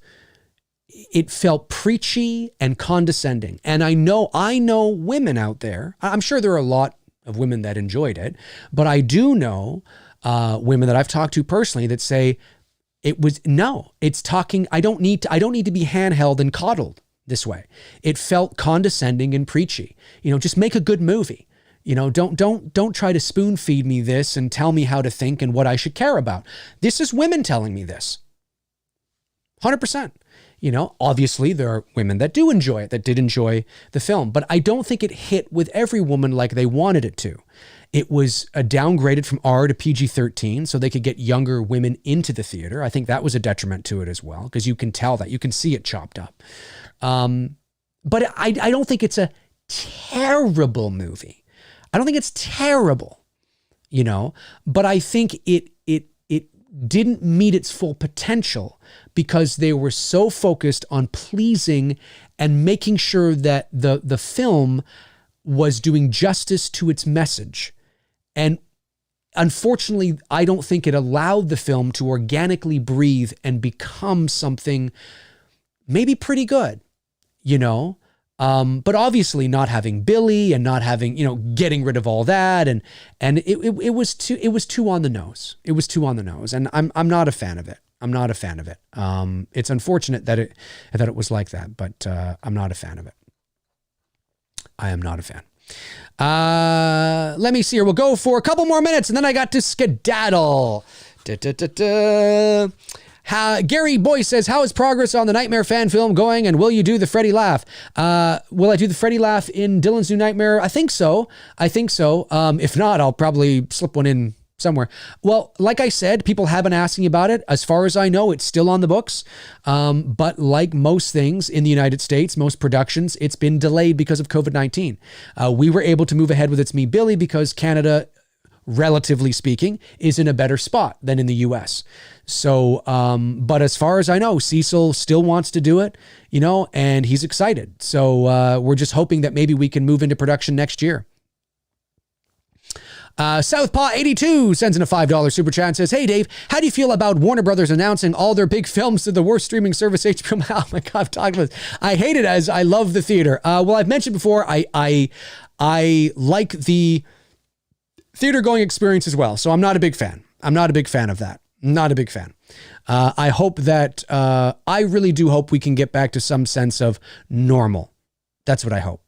it felt preachy and condescending. And I know women out there, I'm sure there are a lot of women that enjoyed it, but I do know women that I've talked to personally that say I don't need to be handheld and coddled this way. It felt condescending and preachy. Just make a good movie. Don't try to spoon feed me this and tell me how to think and what I should care about. This is women telling me this. 100%. Obviously there are women that do enjoy it, that did enjoy the film, but I don't think it hit with every woman like they wanted it to. It was downgraded from R to PG-13 so they could get younger women into the theater. I think that was a detriment to it as well, because you can tell that. You can see it chopped up. But I don't think it's a terrible movie. I don't think it's terrible, but I think it didn't meet its full potential because they were so focused on pleasing and making sure that the film was doing justice to its message. And unfortunately, I don't think it allowed the film to organically breathe and become something maybe pretty good, but obviously not having Billy and not having, getting rid of all that. And it was too on the nose. It was too on the nose. And I'm not a fan of it. I'm not a fan of it. It's unfortunate that it was like that, but I'm not a fan of it. I am not a fan. Let me see here. We'll go for a couple more minutes and then I got to skedaddle. Gary Boyce says, how is progress on the Nightmare fan film going and will you do the Freddy laugh? Will I do the Freddy laugh in Dylan's New Nightmare? I think so. If not, I'll probably slip one in somewhere. Well, like I said, people have been asking about it. As far as I know, it's still on the books. But like most things in the United States, most productions, it's been delayed because of COVID-19. We were able to move ahead with It's Me, Billy, because Canada, relatively speaking, is in a better spot than in the US. So, but as far as I know, Cecil still wants to do it, and he's excited. So we're just hoping that maybe we can move into production next year. Southpaw82 sends in a $5 super chat and says, hey Dave, how do you feel about Warner Brothers announcing all their big films to the worst streaming service HBO? Oh my God, I've talked about this. I hate it as I love the theater. Well, I've mentioned before, I like the theater going experience as well. So I'm not a big fan. I'm not a big fan of that. Not a big fan. I hope that, I really do hope we can get back to some sense of normal. That's what I hope.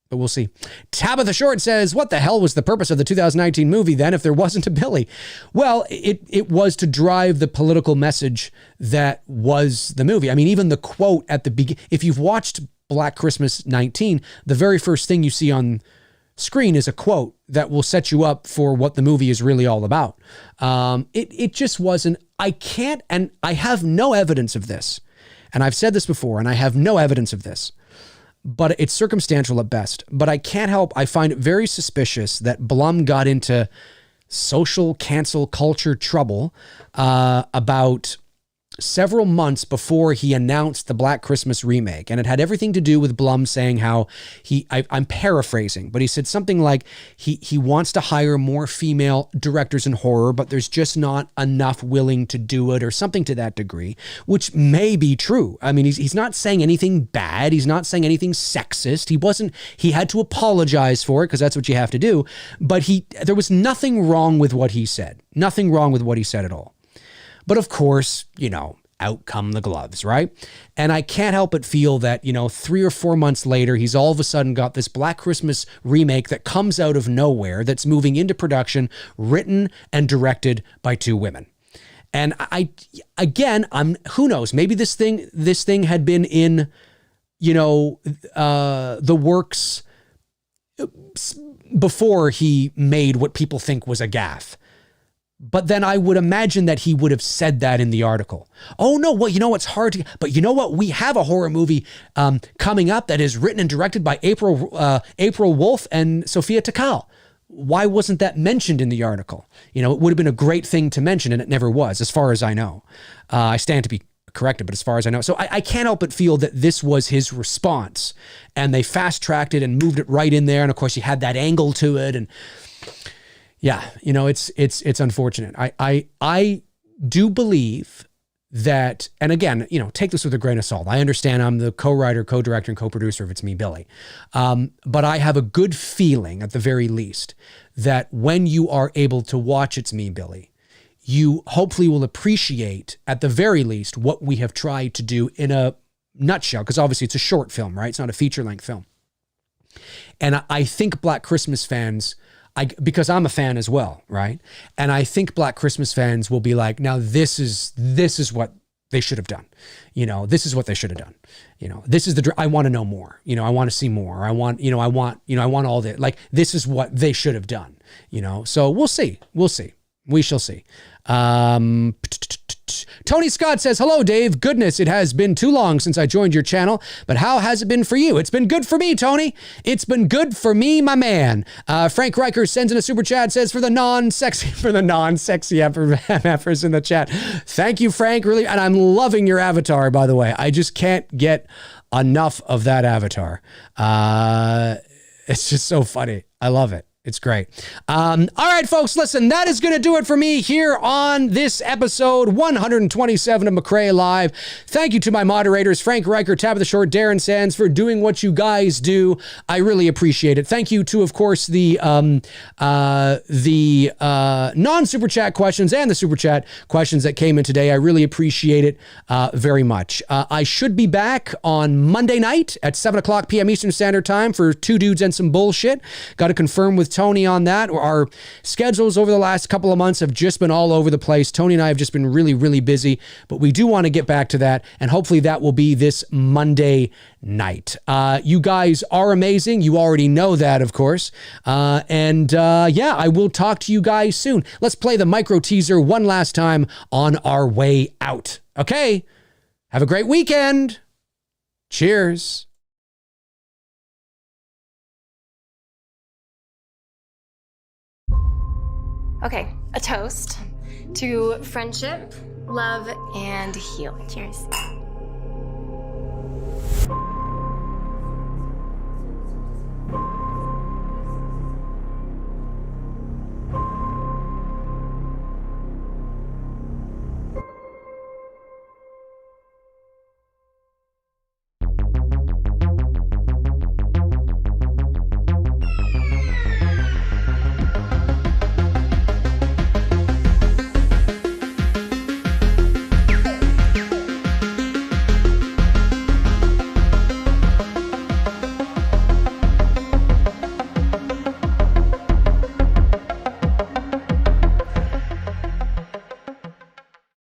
But we'll see. Tabitha Short says, what the hell was the purpose of the 2019 movie then if there wasn't a Billy? Well, it was to drive the political message that was the movie. I mean, even the quote at the beginning, if you've watched Black Christmas 19, the very first thing you see on screen is a quote that will set you up for what the movie is really all about. It just wasn't, I can't, and I have no evidence of this. And I've said this before, and I have no evidence of this. But it's circumstantial at best. But I can't help, I find it very suspicious that Blum got into social cancel culture trouble about several months before he announced the Black Christmas remake. And it had everything to do with Blum saying how I'm paraphrasing, but he said something like he wants to hire more female directors in horror, but there's just not enough willing to do it or something to that degree, which may be true. I mean, he's not saying anything bad. He's not saying anything sexist. He had to apologize for it because that's what you have to do. But there was nothing wrong with what he said. Nothing wrong with what he said at all. But of course, out come the gloves, right? And I can't help but feel that, 3 or 4 months later, he's all of a sudden got this Black Christmas remake that comes out of nowhere, that's moving into production, written and directed by 2 women. And who knows? Maybe this thing had been in, the works before he made what people think was a gaffe. But then I would imagine that he would have said that in the article. Oh no, well, it's hard to, but you know what? We have a horror movie coming up that is written and directed by April Wolf and Sophia Takal. Why wasn't that mentioned in the article? It would have been a great thing to mention, and it never was, as far as I know. I stand to be corrected, but as far as I know. So I can't help but feel that this was his response, and they fast-tracked it and moved it right in there, and of course he had that angle to it, and yeah, it's unfortunate. I do believe that, and again, take this with a grain of salt. I understand I'm the co-writer, co-director, and co-producer of It's Me, Billy. But I have a good feeling, at the very least, that when you are able to watch It's Me, Billy, you hopefully will appreciate, at the very least, what we have tried to do in a nutshell, because obviously it's a short film, right? It's not a feature-length film. And I think Black Christmas fans, because I'm a fan as well, right? And I think Black Christmas fans will be like, now this is what they should have done. You know, this is what they should have done. You know, this is I want to know more. You know, I want to see more. I want all that. Like, this is what they should have done. You know, so we'll see. We shall see. Tony Scott says, hello, Dave. Goodness, it has been too long since I joined your channel, but how has it been for you? It's been good for me, Tony. It's been good for me, my man. Frank Riker sends in a super chat, says for the non-sexy MFers in the chat. Thank you, Frank. Really. And I'm loving your avatar, by the way. I just can't get enough of that avatar. It's just so funny. I love it. It's great. All right, folks, listen, that is going to do it for me here on this episode 127 of MCRAE Live. Thank you to my moderators, Frank Riker, Tabitha Short, Darren Sands, for doing what you guys do. I really appreciate it. Thank you to, of course, the non-super chat questions and the super chat questions that came in today. I really appreciate it very much. I should be back on Monday night at 7 o'clock p.m. Eastern Standard Time for Two Dudes and Some Bullshit. Got to confirm with Tony on that. Our schedules over the last couple of months have just been all over the place. Tony and I have just been really, really busy, but we do want to get back to that, and hopefully that will be this Monday night. You guys are amazing. You already know that, of course. Yeah, I will talk to you guys soon. Let's play the micro teaser one last time on our way out. Okay. Have a great weekend. Cheers. Okay, a toast to friendship, love, and healing. Cheers.